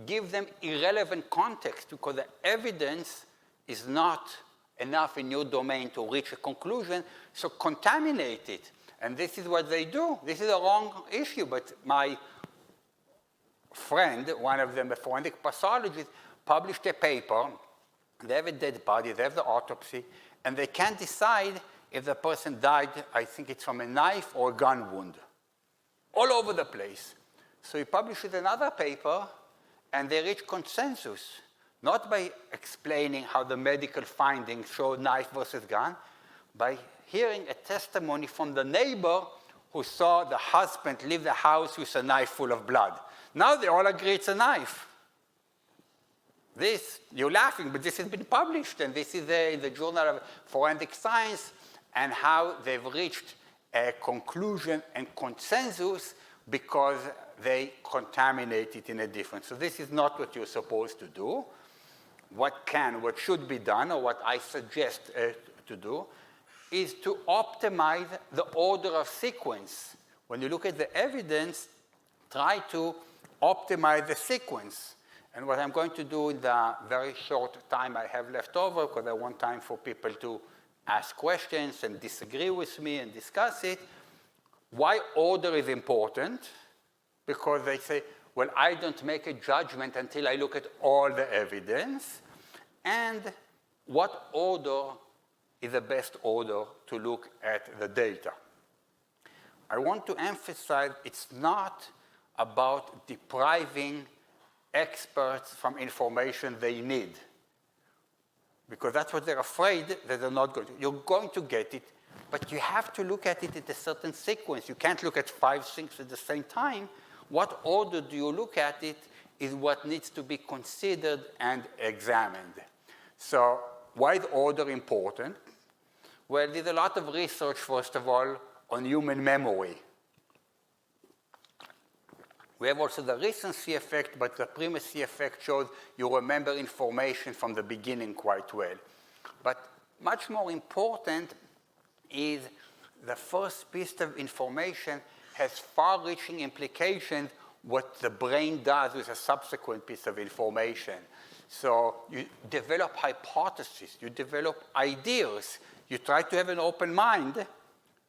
give them irrelevant context, because the evidence is not enough in your domain to reach a conclusion, so contaminate it. And this is what they do. This is a wrong issue, but my friend, one of them, a forensic pathologist, published a paper. They have a dead body, they have the autopsy, and they can't decide if the person died, I think it's from a knife or a gun wound. All over the place. So he publishes another paper, and they reach consensus, not by explaining how the medical findings show knife versus gun, by hearing a testimony from the neighbor who saw the husband leave the house with a knife full of blood. Now they all agree it's a knife. This, you're laughing, but this has been published, and this is in the Journal of Forensic Science, and how they've reached a conclusion and consensus because they contaminate it in a different. So this is not what you're supposed to do. What should be done, or what I suggest to do, is to optimize the order of sequence. When you look at the evidence, try to optimize the sequence. And what I'm going to do in the very short time I have left over, because I want time for people to ask questions and disagree with me and discuss it. Why order is important? Because they say, well, I don't make a judgment until I look at all the evidence. And what order is the best order to look at the data? I want to emphasize it's not about depriving experts from information they need, because that's what they're afraid that they're not going to. You're going to get it, but you have to look at it in a certain sequence. You can't look at 5 things at the same time. What order do you look at it is what needs to be considered and examined. So why is order important? Well, there's a lot of research, first of all, on human memory. We have also the recency effect, but the primacy effect shows you remember information from the beginning quite well. But much more important is the first piece of information has far-reaching implications what the brain does with a subsequent piece of information. So you develop hypotheses, you develop ideas, you try to have an open mind.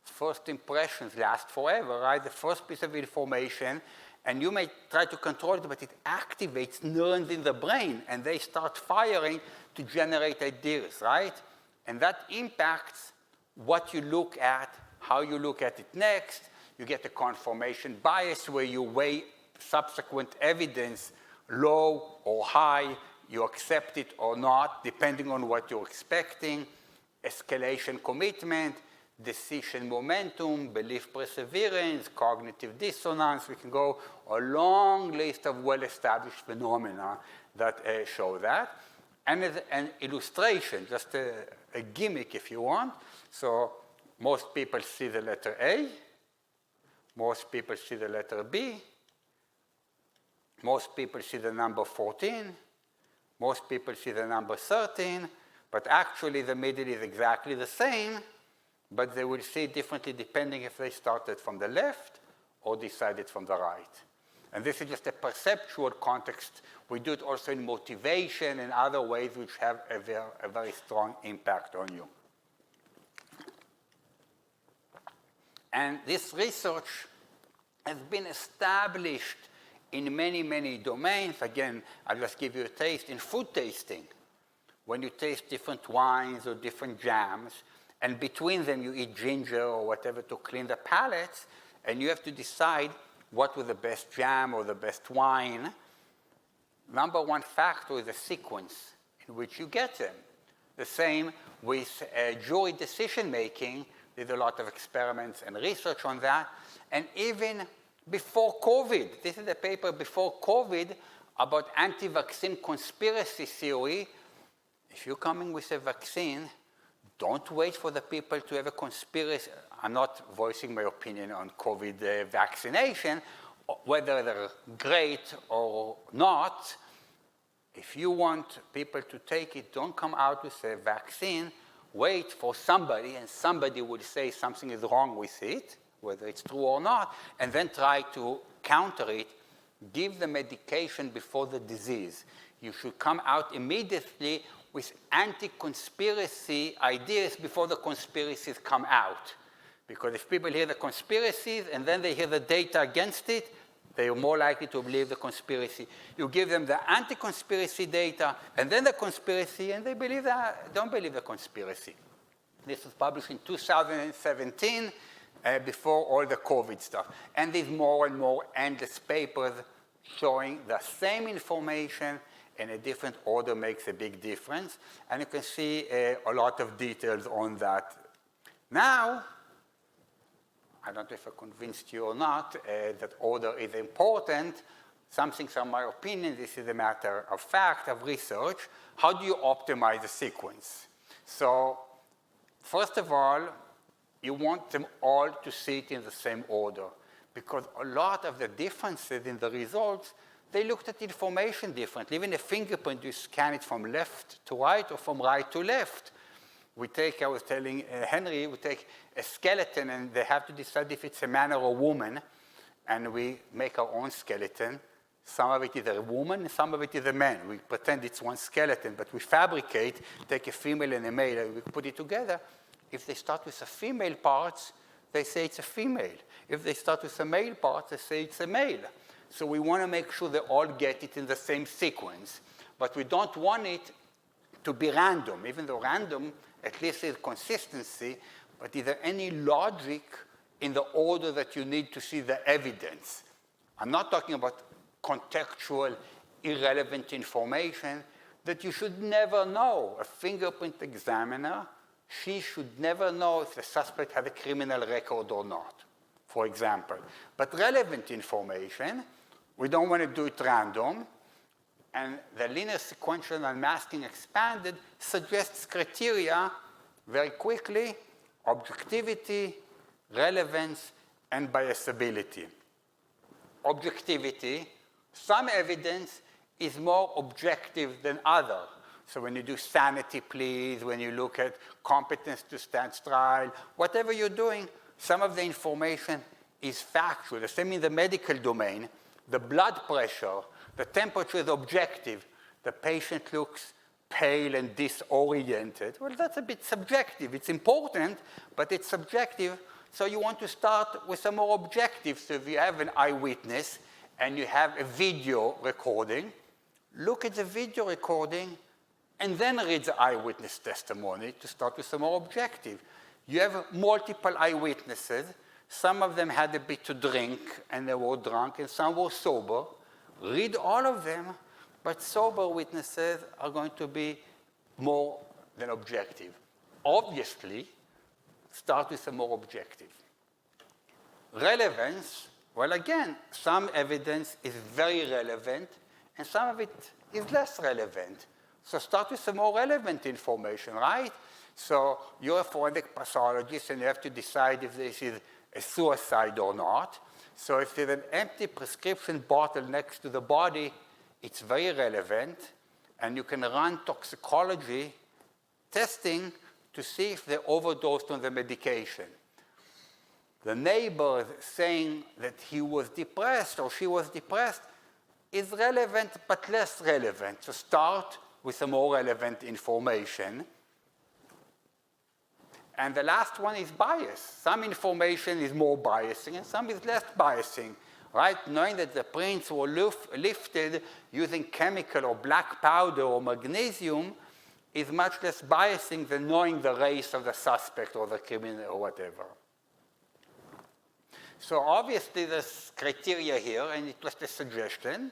First impressions last forever, right? The first piece of information, and you may try to control it, but it activates neurons in the brain, and they start firing to generate ideas, right? And that impacts what you look at, how you look at it next. You get a confirmation bias where you weigh subsequent evidence low or high, you accept it or not, depending on what you're expecting. Escalation commitment, decision momentum, belief perseverance, cognitive dissonance. We can go a long list of well-established phenomena that show that. And as an illustration, just a gimmick if you want. So most people see the letter A. Most people see the letter B. Most people see the number 14. Most people see the number 13. But actually, the middle is exactly the same, but they will see it differently depending if they started from the left or decided from the right. And this is just a perceptual context. We do it also in motivation and other ways which have a very strong impact on you. And this research has been established in many, many domains. Again, I'll just give you a taste. In food tasting, when you taste different wines or different jams, and between them you eat ginger or whatever to clean the palates, and you have to decide what was the best jam or the best wine, number one factor is the sequence in which you get them. The same with jury decision-making. There's a lot of experiments and research on that. And even before COVID, this is a paper before COVID about anti-vaccine conspiracy theory. If you're coming with a vaccine, don't wait for the people to have a conspiracy. I'm not voicing my opinion on COVID vaccination, whether they're great or not. If you want people to take it, don't come out with a vaccine. Wait for somebody, and somebody will say something is wrong with it, whether it's true or not, and then try to counter it. Give the medication before the disease. You should come out immediately with anti-conspiracy ideas before the conspiracies come out. Because if people hear the conspiracies and then they hear the data against it, they are more likely to believe the conspiracy. You give them the anti-conspiracy data and then the conspiracy, and they believe that, don't believe the conspiracy. This was published in 2017, before all the COVID stuff. And there's more and more endless papers showing the same information in a different order makes a big difference. And you can see a lot of details on that. Now, I don't know if I convinced you or not that order is important. Some things are my opinion. This is a matter of fact, of research. How do you optimize the sequence? So, first of all, you want them all to see it in the same order, because a lot of the differences in the results, they looked at information differently. Even a fingerprint, you scan it from left to right or from right to left. We take, I was telling Henry, we take a skeleton and they have to decide if it's a man or a woman, and we make our own skeleton. Some of it is a woman, and some of it is a man. We pretend it's one skeleton, but we fabricate, take a female and a male, and we put it together. If they start with the female parts, they say it's a female. If they start with the male parts, they say it's a male. So we want to make sure they all get it in the same sequence. But we don't want it to be random. Even though random, at least there's consistency, but is there any logic in the order that you need to see the evidence? I'm not talking about contextual, irrelevant information that you should never know. A fingerprint examiner, she should never know if the suspect has a criminal record or not, for example. But relevant information, we don't want to do it random. And the linear sequential unmasking expanded suggests criteria very quickly: objectivity, relevance, and biasability. Objectivity, some evidence is more objective than other. So when you do sanity pleas, when you look at competence to stand trial, whatever you're doing, some of the information is factual. The same in the medical domain. The blood pressure, the temperature is objective. the patient looks pale and disoriented. Well, that's a bit subjective. It's important, but it's subjective. So you want to start with some more objective. So if you have an eyewitness and you have a video recording, look at the video recording and then read the eyewitness testimony to start with some more objective. You have multiple eyewitnesses. Some of them had a bit to drink and they were drunk, and some were sober. Read all of them, but sober witnesses are going to be more than objective. Obviously, start with some more objective. Relevance, well, again, some evidence is very relevant, and some of it is less relevant. So start with some more relevant information, right? So you're a forensic pathologist, and you have to decide if this is a suicide or not. So if there's an empty prescription bottle next to the body, it's very relevant, and you can run toxicology testing to see if they overdosed on the medication. The neighbor saying that he was depressed or she was depressed is relevant but less relevant. So start with some more relevant information. And the last one is bias. Some information is more biasing and some is less biasing, right? Knowing that the prints were lifted using chemical or black powder or magnesium is much less biasing than knowing the race of the suspect or the criminal or whatever. So obviously there's criteria here, and it was the suggestion.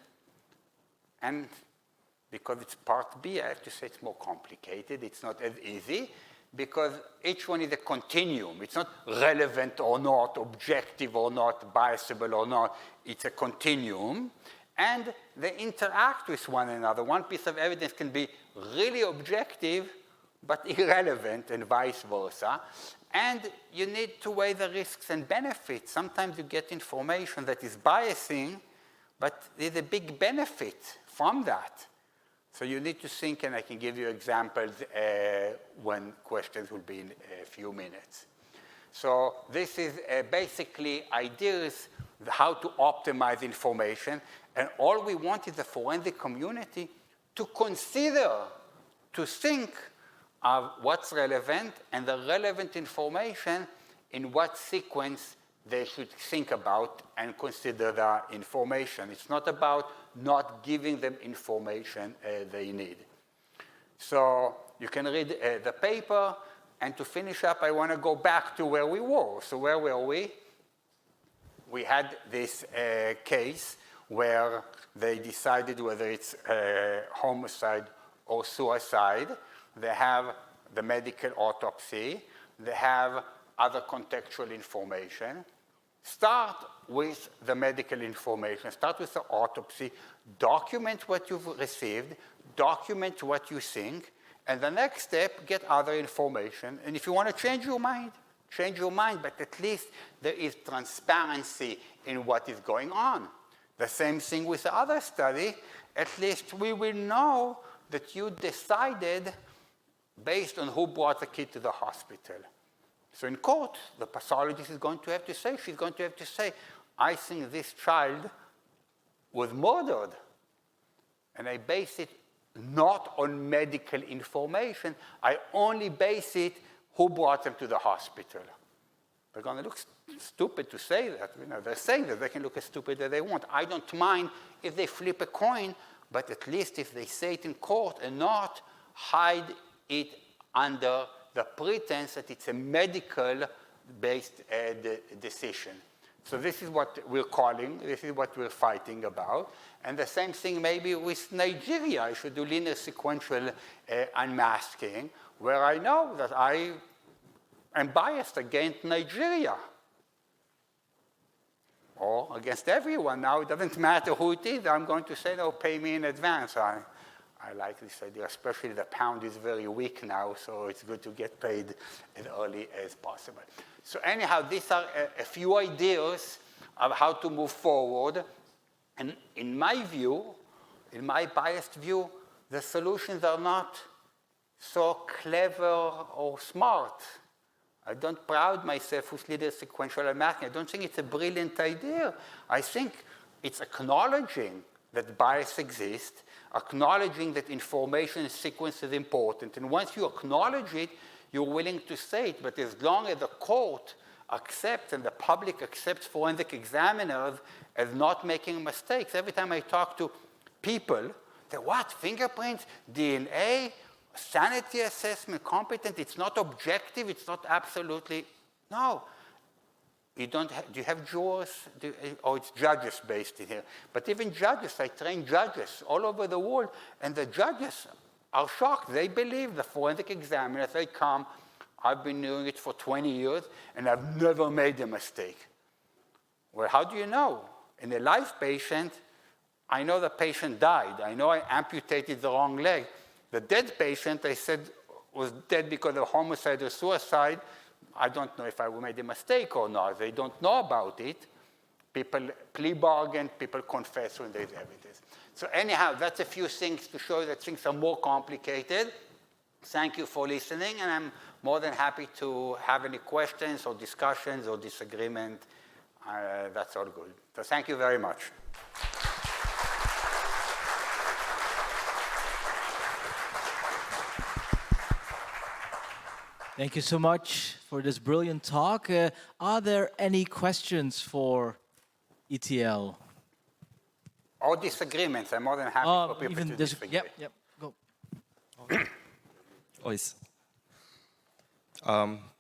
And because it's part B, I have to say it's more complicated. It's not as easy, because each one is a continuum. It's not relevant or not, objective or not, biasable or not. It's a continuum. And they interact with one another. One piece of evidence can be really objective, but irrelevant, and vice versa. And you need to weigh the risks and benefits. Sometimes you get information that is biasing, but there's a big benefit from that. So you need to think, and I can give you examples when questions will be in a few minutes. So this is basically ideas how to optimize information. And all we want is the forensic community to consider, to think of what's relevant and the relevant information in what sequence they should think about and consider the information. It's not about not giving them information they need. So you can read the paper, and to finish up, I want to go back to where we were. So where were we? We had this case where they decided whether it's homicide or suicide. They have the medical autopsy. They have other contextual information. Start with the medical information. Start with the autopsy. Document what you've received. Document what you think. And the next step, get other information. And if you want to change your mind, but at least there is transparency in what is going on. The same thing with the other study. At least we will know that you decided based on who brought the kid to the hospital. So in court, the pathologist is going to have to say, she's going to have to say, I think this child was murdered. And I base it not on medical information. I only base it who brought them to the hospital. They're going to look stupid to say that. You know, they're saying that they can look as stupid as they want. I don't mind if they flip a coin, but at least if they say it in court and not hide it under the pretense that it's a medical-based decision. So this is what we're calling, this is what we're fighting about. And the same thing maybe with Nigeria. I should do linear sequential unmasking, where I know that I am biased against Nigeria. Or against everyone. Now it doesn't matter who it is. I'm going to say, no, pay me in advance. I like this idea, especially the pound is very weak now, so it's good to get paid as early as possible. So anyhow, these are a few ideas of how to move forward. And in my view, in my biased view, the solutions are not so clever or smart. I don't proud myself with linear sequential unmasking. I don't think it's a brilliant idea. I think it's acknowledging that bias exists, acknowledging that information sequence is important. And once you acknowledge it, you're willing to say it. But as long as the court accepts and the public accepts forensic examiners as not making mistakes, every time I talk to people, they what? Fingerprints, DNA, sanity assessment, competent, it's not objective, it's not absolutely, no. You don't have, do you have jurors? It's judges based in here. But even judges, I train judges all over the world, and the judges are shocked. They believe the forensic examiners, they come, I've been doing it for 20 years, and I've never made a mistake. Well, how do you know? In a live patient, I know the patient died. I know I amputated the wrong leg. The dead patient, I said, was dead because of homicide or suicide. I don't know if I made a mistake or not. They don't know about it. People plea bargain, people confess when there's evidence. So anyhow, that's a few things to show that things are more complicated. Thank you for listening, and I'm more than happy to have any questions or discussions or disagreement. That's all good. So thank you very much. Thank you so much for this brilliant talk. Are there any questions for Itiel? Or disagreements. I'm more than happy for people Even to disagree. Yep, go. Always.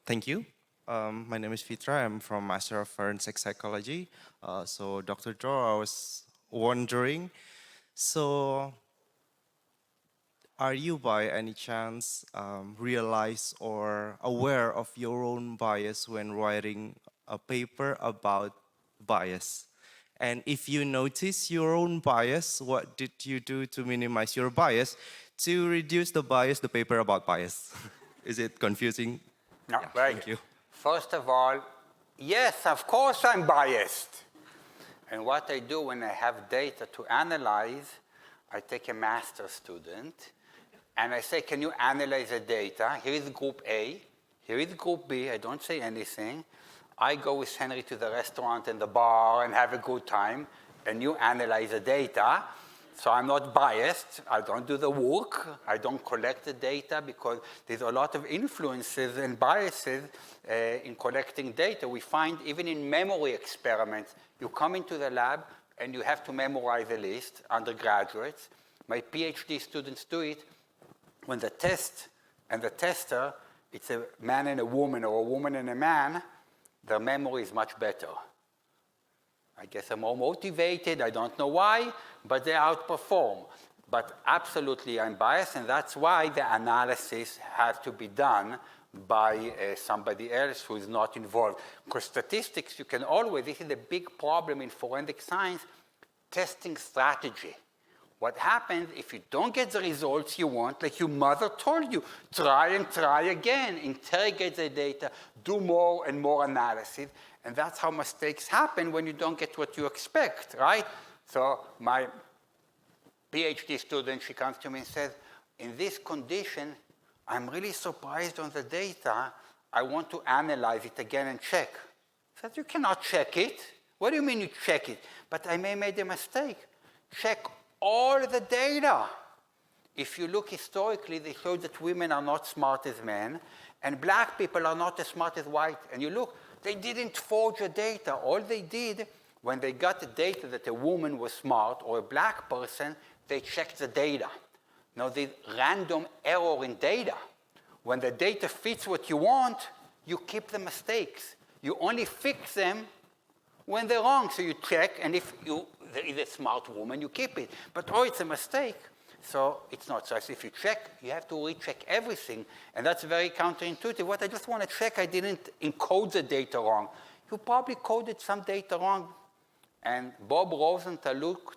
Thank you. My name is Fitra. I'm from Master of Forensic Psychology. So Dr. Dror, I was wondering, so are you by any chance realize or aware of your own bias when writing a paper about bias? And if you notice your own bias, what did you do to minimize your bias to reduce the bias, the paper about bias? Is it confusing? No, Yeah, very thank good. you. First of all, yes, of course I'm biased. And what I do when I have data to analyze, I take a master's student, and I say, can you analyze the data? Here is group A, here is group B, I don't say anything. I go with Henry to the restaurant and the bar and have a good time, and you analyze the data. So I'm not biased, I don't do the work, I don't collect the data because there's a lot of influences and biases in collecting data. We find even in memory experiments, you come into the lab and you have to memorize a list, undergraduates. My PhD students do it. When the test and the tester, it's a man and a woman or a woman and a man, their memory is much better. I guess I'm more motivated, I don't know why, but they outperform. But absolutely I'm biased, and that's why the analysis has to be done by somebody else who is not involved. Because statistics, you can always, this is a big problem in forensic science, testing strategy. What happens if you don't get the results you want, like your mother told you, try and try again, interrogate the data, do more and more analysis, and that's how mistakes happen when you don't get what you expect, right? So my PhD student, she comes to me and says, in this condition, I'm really surprised on the data. I want to analyze it again and check. I said, you cannot check it. What do you mean you check it? But I may have made a mistake. Check all the data. If you look historically, they show that women are not smart as men, and black people are not as smart as white. And you look, they didn't forge the data. All they did, when they got the data that a woman was smart or a black person, they checked the data. Now, there's random error in data. When the data fits what you want, you keep the mistakes. You only fix them when they're wrong. So you check, and if there is a smart woman, you keep it. But, it's a mistake. So it's not. So if you check, you have to recheck everything. And that's very counterintuitive. What I just want to check, I didn't encode the data wrong. You probably coded some data wrong. And Bob Rosenthal looked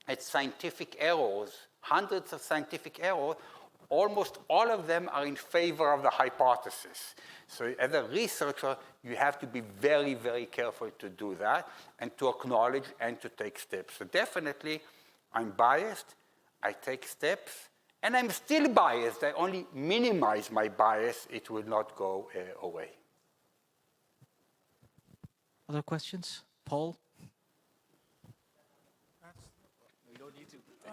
at scientific errors, hundreds of scientific errors. Almost all of them are in favor of the hypothesis. So as a researcher, you have to be very, very careful to do that and to acknowledge and to take steps. So definitely, I'm biased. I take steps. And I'm still biased. I only minimize my bias. It will not go away. Other questions? Paul?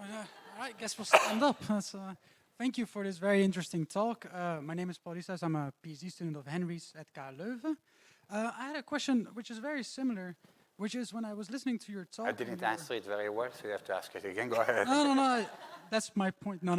I guess we'll stand up. Thank you for this very interesting talk. My name is Paul Isas. I'm a PhD student of Henry's at KU Leuven. I had a question which is very similar, which is when I was listening to your talk. I didn't answer it very well, so you have to ask it again. Go ahead. No. That's my point. No.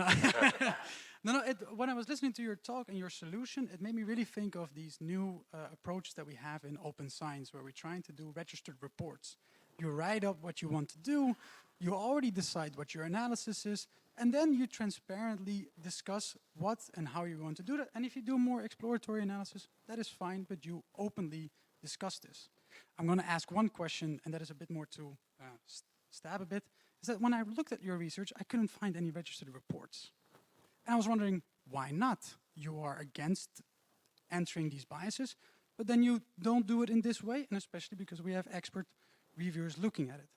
When I was listening to your talk and your solution, it made me really think of these new approaches that we have in open science, where we're trying to do registered reports. You write up what you want to do, you already decide what your analysis is, and then you transparently discuss what and how you're going to do that. And if you do more exploratory analysis, that is fine, but you openly discuss this. I'm going to ask one question, and that is a bit more to stab a bit, is that when I looked at your research, I couldn't find any registered reports. And I was wondering, why not? You are against entering these biases, but then you don't do it in this way, and especially because we have expert reviewers looking at it.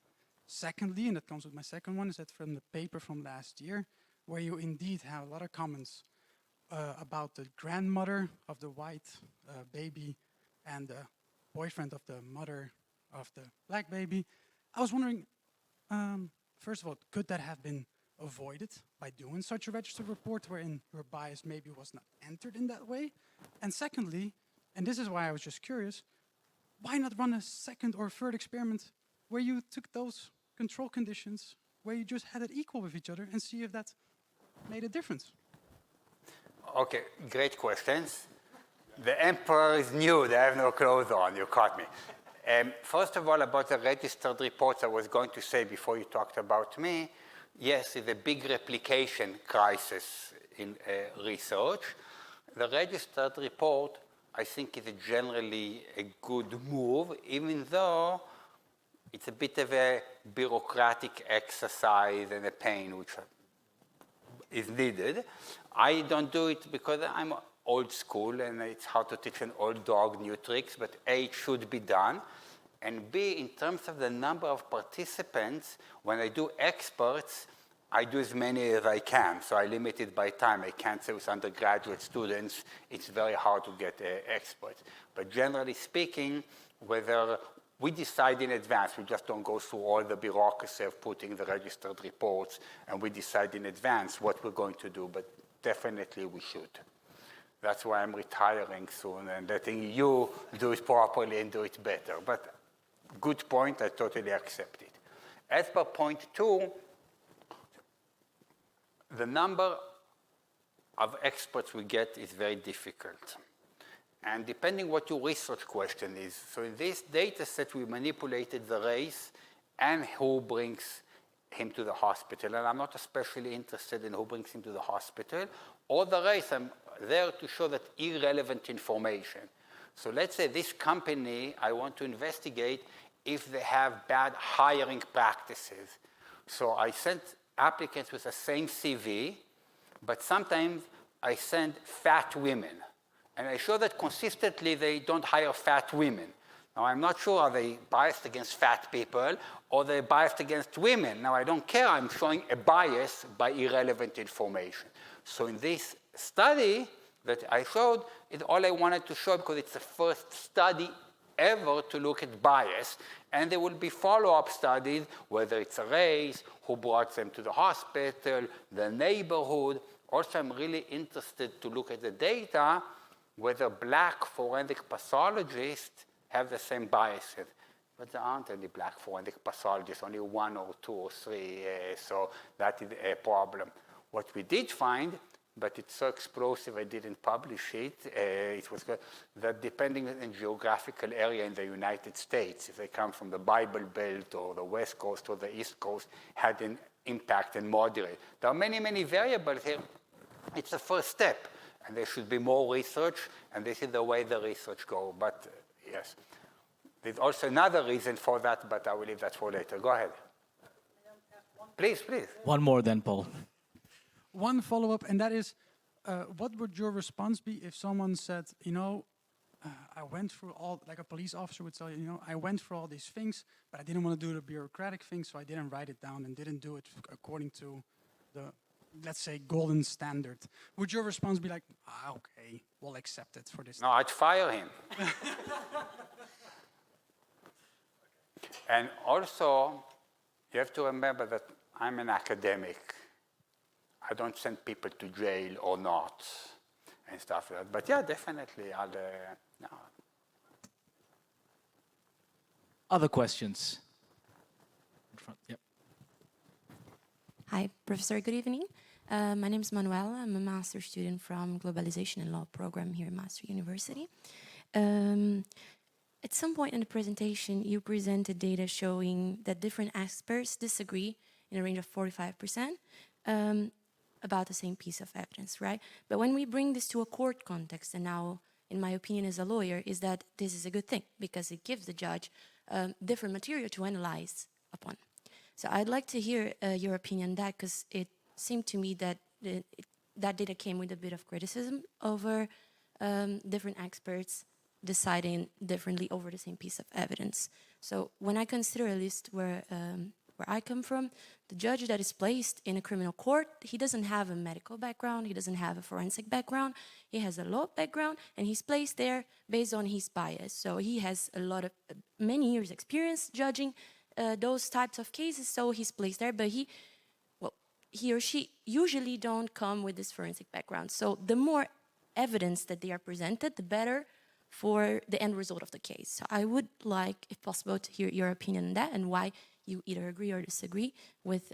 Secondly, and that comes with my second one, is that from the paper from last year, where you indeed have a lot of comments about the grandmother of the white baby and the boyfriend of the mother of the black baby. I was wondering, first of all, could that have been avoided by doing such a registered report wherein your bias maybe was not entered in that way? And secondly, and this is why I was just curious, why not run a second or third experiment where you took those control conditions, where you just had it equal with each other and see if that made a difference? Okay, great questions. The emperor is nude, I have no clothes on, you caught me. First of all, about the registered reports, I was going to say before you talked about me, yes, it's a big replication crisis in research. The registered report, I think, is generally a good move, even though it's a bit of a bureaucratic exercise and a pain which is needed. I don't do it because I'm old school and it's hard to teach an old dog new tricks, but A, it should be done. And B, in terms of the number of participants, when I do experts, I do as many as I can. So I limit it by time. I can't say with undergraduate students, it's very hard to get experts. But generally speaking, whether we decide in advance, we just don't go through all the bureaucracy of putting the registered reports, and we decide in advance what we're going to do, but definitely we should. That's why I'm retiring soon and letting you do it properly and do it better. But good point, I totally accept it. As per point 2, the number of experts we get is very difficult. And depending what your research question is. So in this data set, we manipulated the race and who brings him to the hospital. And I'm not especially interested in who brings him to the hospital or the race. I'm there to show that irrelevant information. So let's say this company, I want to investigate if they have bad hiring practices. So I sent applicants with the same CV, but sometimes I send fat women. And I show that consistently they don't hire fat women. Now, I'm not sure, are they biased against fat people or they're biased against women? Now, I don't care. I'm showing a bias by irrelevant information. So in this study that I showed, it's all I wanted to show because it's the first study ever to look at bias. And there will be follow-up studies, whether it's a race, who brought them to the hospital, the neighborhood. Also, I'm really interested to look at the data whether black forensic pathologists have the same biases. But there aren't any black forensic pathologists, only 1 or 2 or 3, so that is a problem. What we did find, but it's so explosive I didn't publish it, it was good, that depending on the geographical area in the United States, if they come from the Bible Belt or the West Coast or the East Coast, had an impact and moderate. There are many, many variables here. It's the first step. And there should be more research, and this is the way the research goes. But yes, there's also another reason for that, but I will leave that for later. Go ahead. Please, please. One more then, Paul. One follow-up, and that is, what would your response be if someone said, I went through all, like a police officer would tell you, I went through all these things, but I didn't want to do the bureaucratic thing, so I didn't write it down and didn't do it according to the, let's say, golden standard. Would your response be like, okay, we'll accept it for this? No, I'd fire him. And also, you have to remember that I'm an academic. I don't send people to jail or not and stuff like that. But yeah, definitely, no. Other questions? In front, yep. Hi, Professor. Good evening. My name is Manuela. I'm a master's student from Globalization and Law program here at Master University. At some point in the presentation, you presented data showing that different experts disagree in a range of 45% about the same piece of evidence, right? But when we bring this to a court context, and now, in my opinion as a lawyer, is that this is a good thing because it gives the judge different material to analyze upon. So I'd like to hear your opinion on that, because it seemed to me that that data came with a bit of criticism over different experts deciding differently over the same piece of evidence. So when I consider a list where I come from, the judge that is placed in a criminal court, he doesn't have a medical background, he doesn't have a forensic background, he has a law background, and he's placed there based on his bias. So he has many years experience judging those types of cases, so he's placed there, but he or she usually don't come with this forensic background. So the more evidence that they are presented, the better for the end result of the case. So I would like, if possible, to hear your opinion on that and why you either agree or disagree with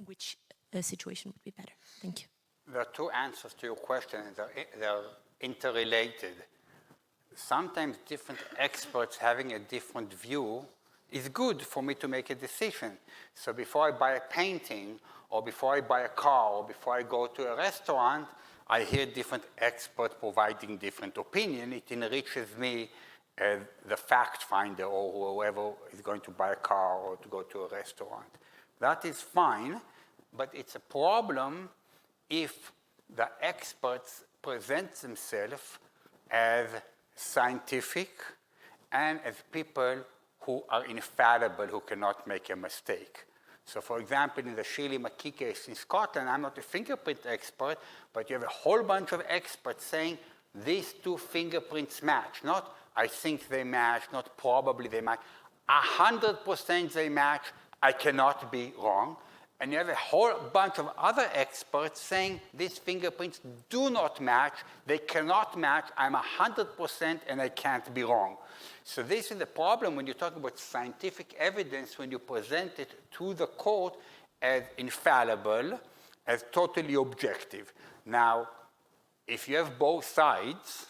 which situation would be better. Thank you. There are two answers to your question, and they're interrelated. Sometimes different experts having a different view is good for me to make a decision. So before I buy a painting, or before I buy a car, or before I go to a restaurant, I hear different experts providing different opinion. It enriches me as the fact finder or whoever is going to buy a car or to go to a restaurant. That is fine, but it's a problem if the experts present themselves as scientific and as people who are infallible, who cannot make a mistake. So for example, in the Shirley McKee case in Scotland, I'm not a fingerprint expert, but you have a whole bunch of experts saying these two fingerprints match. Not I think they match, not probably they match. 100% they match, I cannot be wrong. And you have a whole bunch of other experts saying these fingerprints do not match, they cannot match, I'm 100% and I can't be wrong. So this is the problem when you talk about scientific evidence, when you present it to the court as infallible, as totally objective. Now, if you have both sides,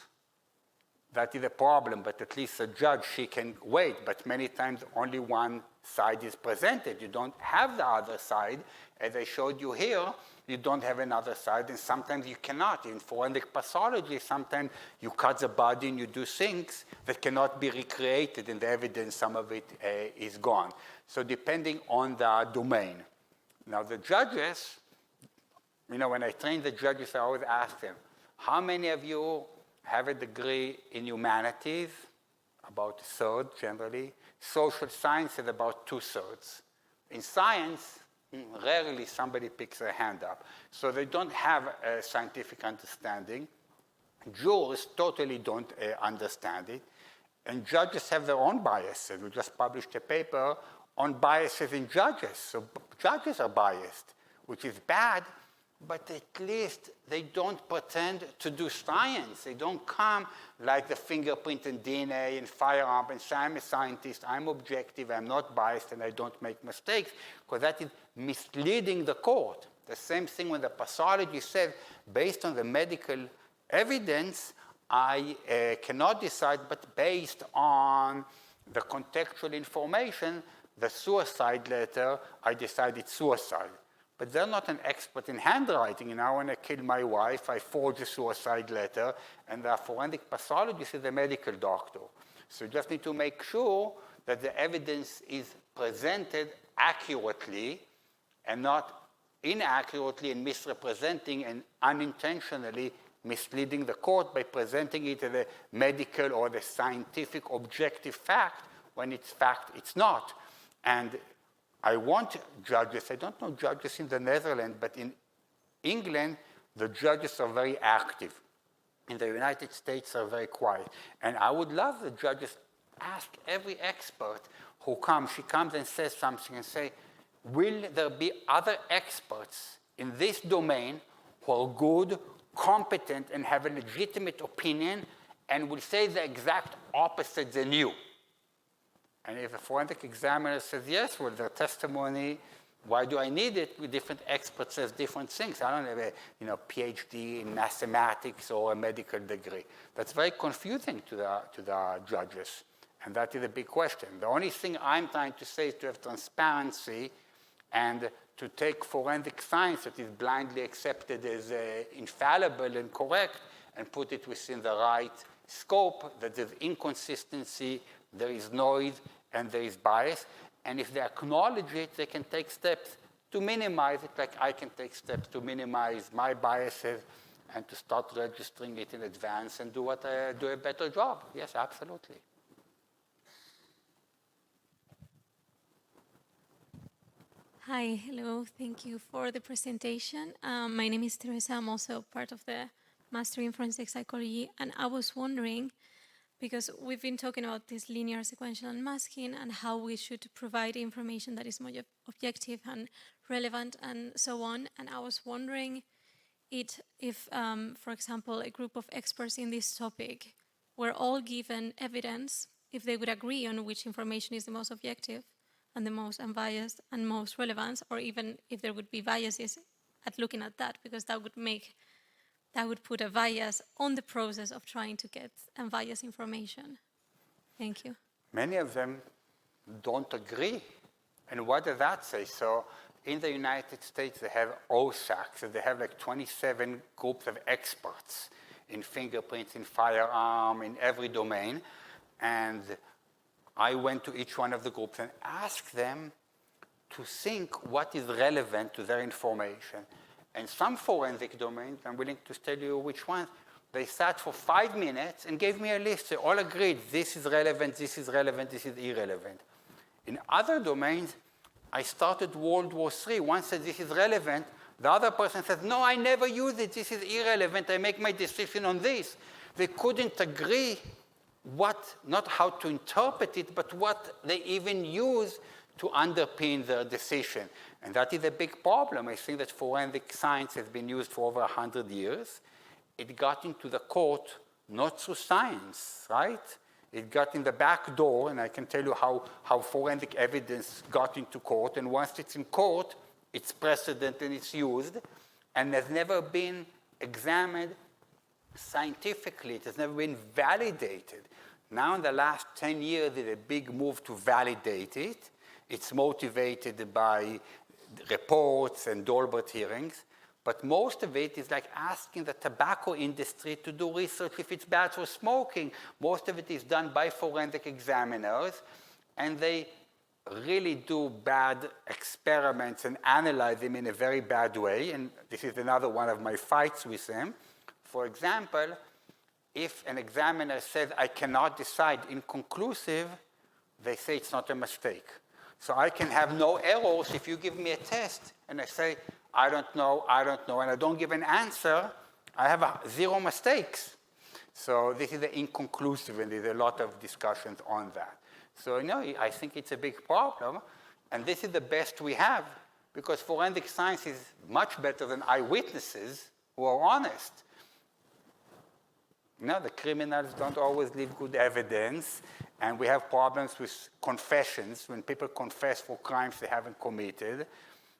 that is a problem, but at least a judge, she can wait, but many times only one side is presented. You don't have the other side. As I showed you here, you don't have another side, and sometimes you cannot. In forensic pathology, sometimes you cut the body and you do things that cannot be recreated, and the evidence, some of it is gone. So depending on the domain. Now the judges, when I train the judges, I always ask them, how many of you have a degree in humanities? About a third, generally. Social sciences, about 2/3. In science, rarely somebody picks their hand up. So they don't have a scientific understanding. Jurors totally don't understand it. And judges have their own biases. We just published a paper on biases in judges. So judges are biased, which is bad, but at least they don't pretend to do science. They don't come like the fingerprint and DNA and firearm and say, I'm a scientist, I'm objective, I'm not biased, and I don't make mistakes, because that is misleading the court. The same thing when the pathologist says, based on the medical evidence, I cannot decide, but based on the contextual information, the suicide letter, I decide it's suicide. But they're not an expert in handwriting. When I kill my wife, I forge a suicide letter, and the forensic pathologist is a medical doctor. So you just need to make sure that the evidence is presented accurately and not inaccurately and misrepresenting and unintentionally misleading the court by presenting it as a medical or the scientific objective fact when it's fact it's not. And I want judges, I don't know judges in the Netherlands, but in England, the judges are very active. In the United States, they're very quiet. And I would love the judges ask every expert who comes, she comes and says something and say, will there be other experts in this domain who are good, competent, and have a legitimate opinion and will say the exact opposite than you? And if a forensic examiner says yes, well, their testimony, why do I need it? With different experts says different things. I don't have a PhD in mathematics or a medical degree. That's very confusing to the judges. And that is a big question. The only thing I'm trying to say is to have transparency and to take forensic science that is blindly accepted as infallible and correct and put it within the right scope, that there's inconsistency, there is noise, and there is bias. And if they acknowledge it, they can take steps to minimize it, like I can take steps to minimize my biases and to start registering it in advance and do a better job. Yes, absolutely. Hi, hello, thank you for the presentation. My name is Teresa, I'm also part of the Master in Forensic Psychology, and I was wondering, because we've been talking about this linear sequential unmasking and how we should provide information that is more objective and relevant and so on, and I was wondering if, for example, a group of experts in this topic were all given evidence, if they would agree on which information is the most objective and the most unbiased and most relevant, or even if there would be biases at looking at that, because that would put a bias on the process of trying to get unbiased information. Thank you. Many of them don't agree. And what does that say? So in the United States, they have OSAC, so they have like 27 groups of experts in fingerprints, in firearm, in every domain. And I went to each one of the groups and asked them to think what is relevant to their information. And some forensic domains, I'm willing to tell you which ones, they sat for 5 minutes and gave me a list. They all agreed, this is relevant, this is relevant, this is irrelevant. In other domains, I started World War III. One said, this is relevant. The other person said, no, I never use it. This is irrelevant. I make my decision on this. They couldn't agree not how to interpret it, but what they even use to underpin their decision. And that is a big problem. I think that forensic science has been used for over 100 years. It got into the court not through science, right? It got in the back door, and I can tell you how forensic evidence got into court. And once it's in court, it's precedent and it's used, and has never been examined scientifically. It has never been validated. Now, in the last 10 years, there's a big move to validate it. It's motivated by reports and Dolbert hearings. But most of it is like asking the tobacco industry to do research if it's bad for smoking. Most of it is done by forensic examiners, and they really do bad experiments and analyze them in a very bad way. And this is another one of my fights with them. For example, if an examiner says, I cannot decide inconclusive, they say it's not a mistake. So I can have no errors if you give me a test and I say, I don't know, and I don't give an answer, I have 0 mistakes. So this is inconclusive, and there's a lot of discussions on that. So, I think it's a big problem, and this is the best we have, because forensic science is much better than eyewitnesses who are honest. The criminals don't always leave good evidence, and we have problems with confessions, when people confess for crimes they haven't committed.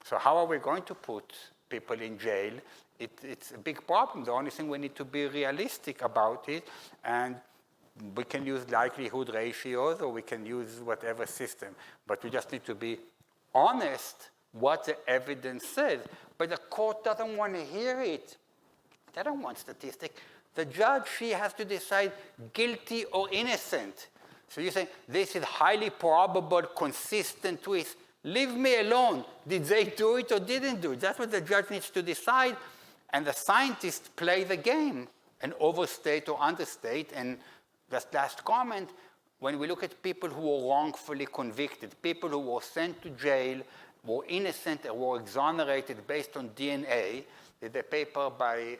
So how are we going to put people in jail? It's a big problem. The only thing we need to be realistic about it, and we can use likelihood ratios, or we can use whatever system, but we just need to be honest what the evidence says. But the court doesn't want to hear it. They don't want statistics. The judge, she has to decide guilty or innocent. So you say, this is highly probable, consistent with, leave me alone. Did they do it or didn't do it? That's what the judge needs to decide. And the scientists play the game and overstate or understate. And just last comment, when we look at people who were wrongfully convicted, people who were sent to jail, were innocent or were exonerated based on DNA, there's a paper by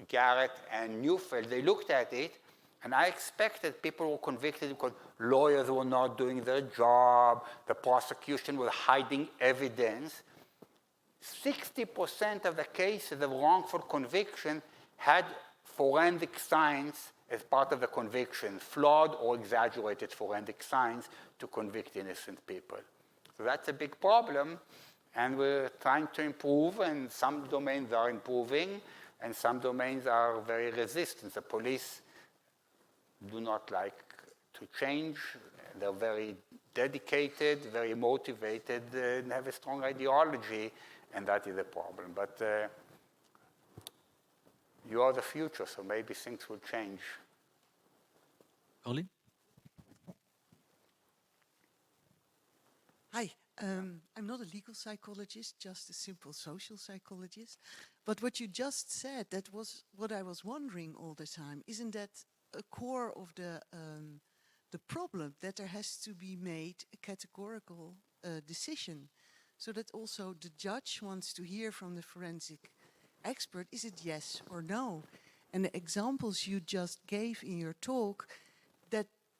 Garrett and Neufeld, they looked at it, And I expected people were convicted because lawyers were not doing their job, the prosecution was hiding evidence. 60% of the cases of wrongful conviction had forensic science as part of the conviction, flawed or exaggerated forensic science to convict innocent people. So that's a big problem, and we're trying to improve, and some domains are improving, and some domains are very resistant. The police do not like to change. They're very dedicated, very motivated, and have a strong ideology, and that is a problem. But you are the future, so maybe things will change. Ollie? Hi, I'm not a legal psychologist, just a simple social psychologist. But what you just said, that was what I was wondering all the time. Isn't that a core of the problem, that there has to be made a categorical decision, so that also the judge wants to hear from the forensic expert, is it yes or no? And the examples you just gave in your talk,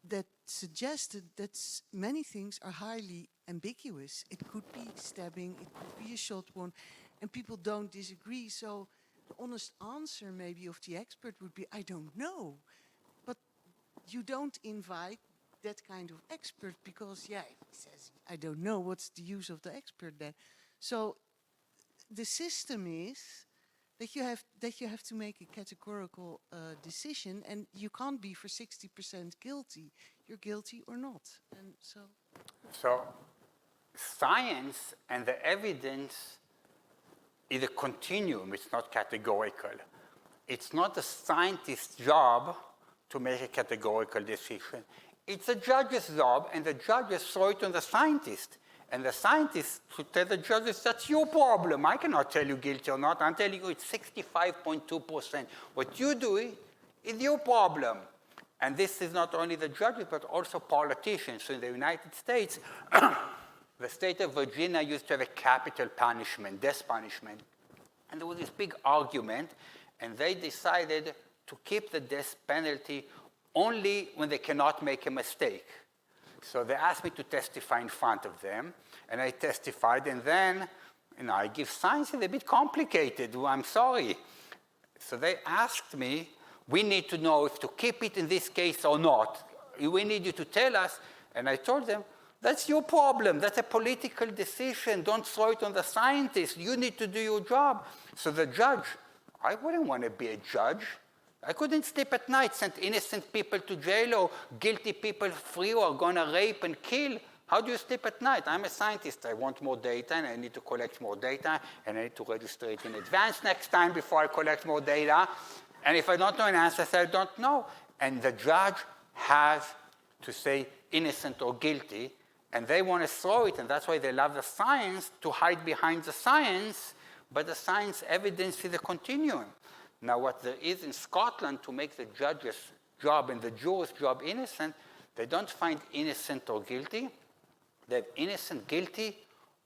that suggested that many things are highly ambiguous. It could be stabbing, it could be a short one, and people don't disagree. So the honest answer maybe of the expert would be, I don't know. But you don't invite that kind of expert because, yeah, if he says, I don't know, what's the use of the expert then? So the system is that you have to make a categorical decision, and you can't be for 60% guilty. You're guilty or not, and so. So science and the evidence is a continuum. It's not categorical. It's not the scientist's job to make a categorical decision. It's a judge's job, and the judges throw it on the scientist. And the scientists should tell the judges, that's your problem. I cannot tell you guilty or not. I'm telling you it's 65.2%. What you do is your problem. And this is not only the judges, but also politicians. So in the United States, the state of Virginia used to have a capital punishment, death punishment. And there was this big argument, and they decided to keep the death penalty only when they cannot make a mistake. So they asked me to testify in front of them, and I testified, and then, I give science is a bit complicated, I'm sorry. So they asked me, we need to know if to keep it in this case or not. We need you to tell us, and I told them, that's your problem, that's a political decision, don't throw it on the scientist, you need to do your job. So the judge, I wouldn't want to be a judge. I couldn't sleep at night, send innocent people to jail or guilty people free or going to rape and kill. How do you sleep at night? I'm a scientist. I want more data, and I need to collect more data, and I need to register it in advance next time before I collect more data. And if I don't know an answer, I say I don't know. And the judge has to say innocent or guilty, and they want to throw it, and that's why they love the science, to hide behind the science, but the science evidence is a continuum. Now, what there is in Scotland to make the judge's job and the juror's job innocent, they don't find innocent or guilty. They have innocent, guilty,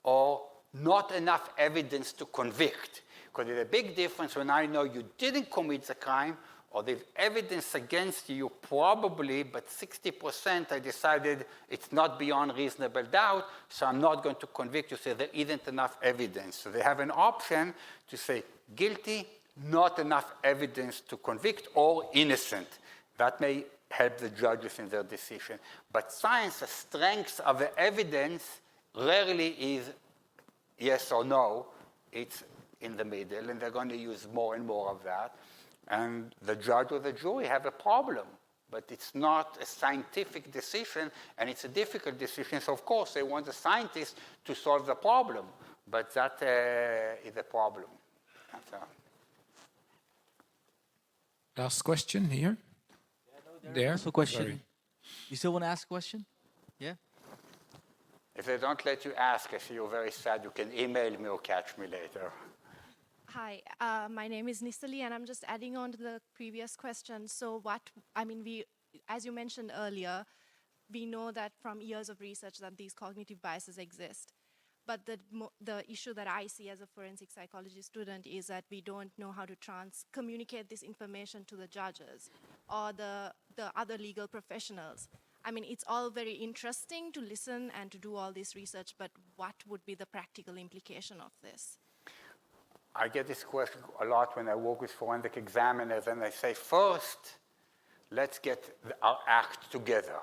or not enough evidence to convict. Because there's a big difference when I know you didn't commit the crime, or there's evidence against you, probably, but 60% I decided it's not beyond reasonable doubt, so I'm not going to convict you. So there isn't enough evidence. So they have an option to say guilty, not enough evidence to convict, or innocent. That may help the judges in their decision. But science, the strength of the evidence rarely is yes or no. It's in the middle, and they're going to use more and more of that. And the judge or the jury have a problem. But it's not a scientific decision, and it's a difficult decision. So, of course, they want the scientist to solve the problem. But that is a problem. Last question here. There. Also, question. Sorry. You still want to ask a question? Yeah. If they don't let you ask, I see you're very sad. You can email me or catch me later. Hi, my name is Nisali, and I'm just adding on to the previous question. So as you mentioned earlier, we know that from years of research that these cognitive biases exist. But the issue that I see as a forensic psychology student is that we don't know how to communicate this information to the judges or the the other legal professionals. I mean, it's all very interesting to listen and to do all this research, but what would be the practical implication of this? I get this question a lot when I work with forensic examiners, and I say, first, let's get our act together.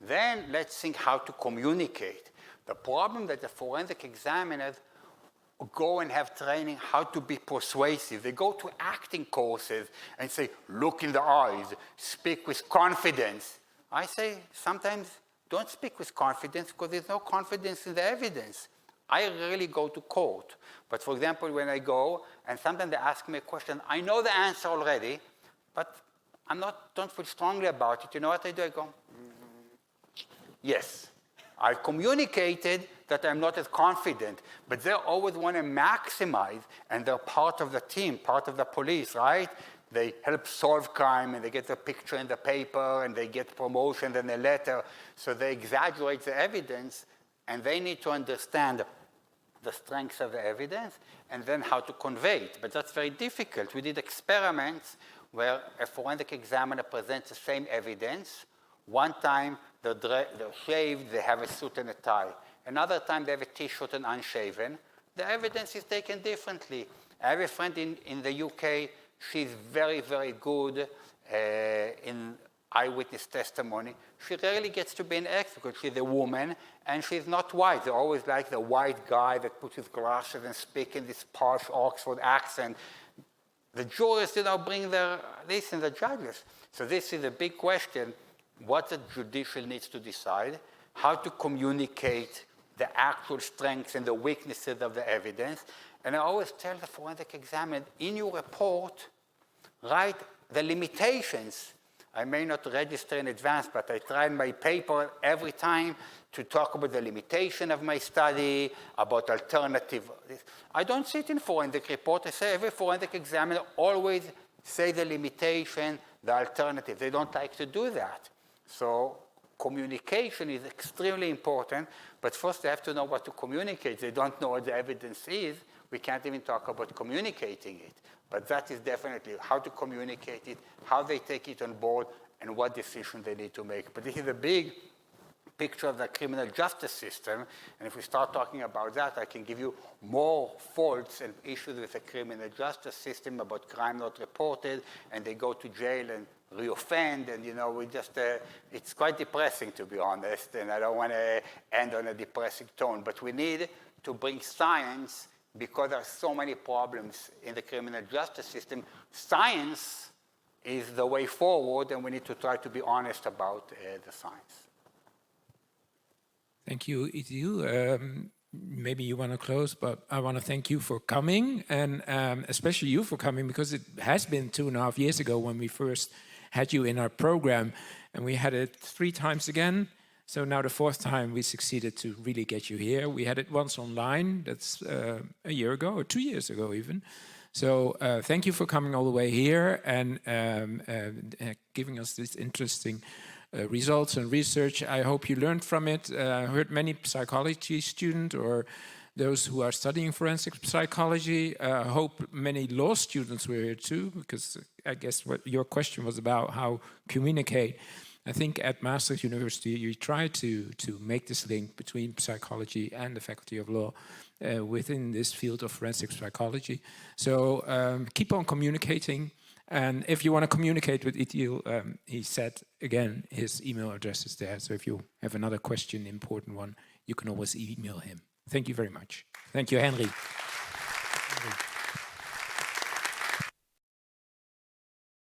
Then let's think how to communicate. The problem that the forensic examiners go and have training how to be persuasive. They go to acting courses and say, look in the eyes, speak with confidence. I say, sometimes don't speak with confidence because there's no confidence in the evidence. I rarely go to court. But for example, when I go, and sometimes they ask me a question, I know the answer already, but don't feel strongly about it. You know what I do? I go, yes. I communicated that I'm not as confident, but they always want to maximize, and they're part of the team, part of the police, right? They help solve crime, and they get the picture in the paper, and they get promotion and a letter. So they exaggerate the evidence, and they need to understand the strengths of the evidence and then how to convey it. But that's very difficult. We did experiments where a forensic examiner presents the same evidence. One time, they're shaved, they have a suit and a tie. Another time, they have a T-shirt and unshaven. The evidence is taken differently. I have a friend in the UK. She's very, very good in eyewitness testimony. She rarely gets to be an expert because she's a woman and she's not white. They always like the white guy that puts his glasses and speaks in this posh Oxford accent. The jurists, bring this and the judges. So this is a big question. What the judicial needs to decide, how to communicate the actual strengths and the weaknesses of the evidence. And I always tell the forensic examiner, in your report, write the limitations. I may not register in advance, but I try in my paper every time to talk about the limitation of my study, about alternative. I don't see it in forensic report. I say every forensic examiner always say the limitation, the alternative. They don't like to do that. So communication is extremely important, but first they have to know what to communicate. They don't know what the evidence is. We can't even talk about communicating it. But that is definitely how to communicate it, how they take it on board, and what decision they need to make. But this is a big picture of the criminal justice system. And if we start talking about that, I can give you more faults and issues with the criminal justice system about crime not reported, and they go to jail and reoffend, and we just, it's quite depressing, to be honest, and I don't want to end on a depressing tone. But we need to bring science because there are so many problems in the criminal justice system. Science is the way forward, and we need to try to be honest about the science. Thank you, Itiel. Maybe you want to close, but I want to thank you for coming, and especially you for coming, because it has been 2.5 years ago when we first had you in our program, and we had it 3 times again. So now the 4th time we succeeded to really get you here. We had it once online, that's a year ago, or 2 years ago even. So thank you for coming all the way here and giving us this interesting results and research. I hope you learned from it. I heard many psychology students or those who are studying forensic psychology. I hope many law students were here too, because I guess what your question was about, how communicate. I think at Maastricht University, you try to make this link between psychology and the Faculty of Law within this field of forensic psychology. So keep on communicating. And if you want to communicate with Itiel, he said, again, his email address is there. So if you have another question, important one, you can always email him. Thank you very much. Thank you, Henry.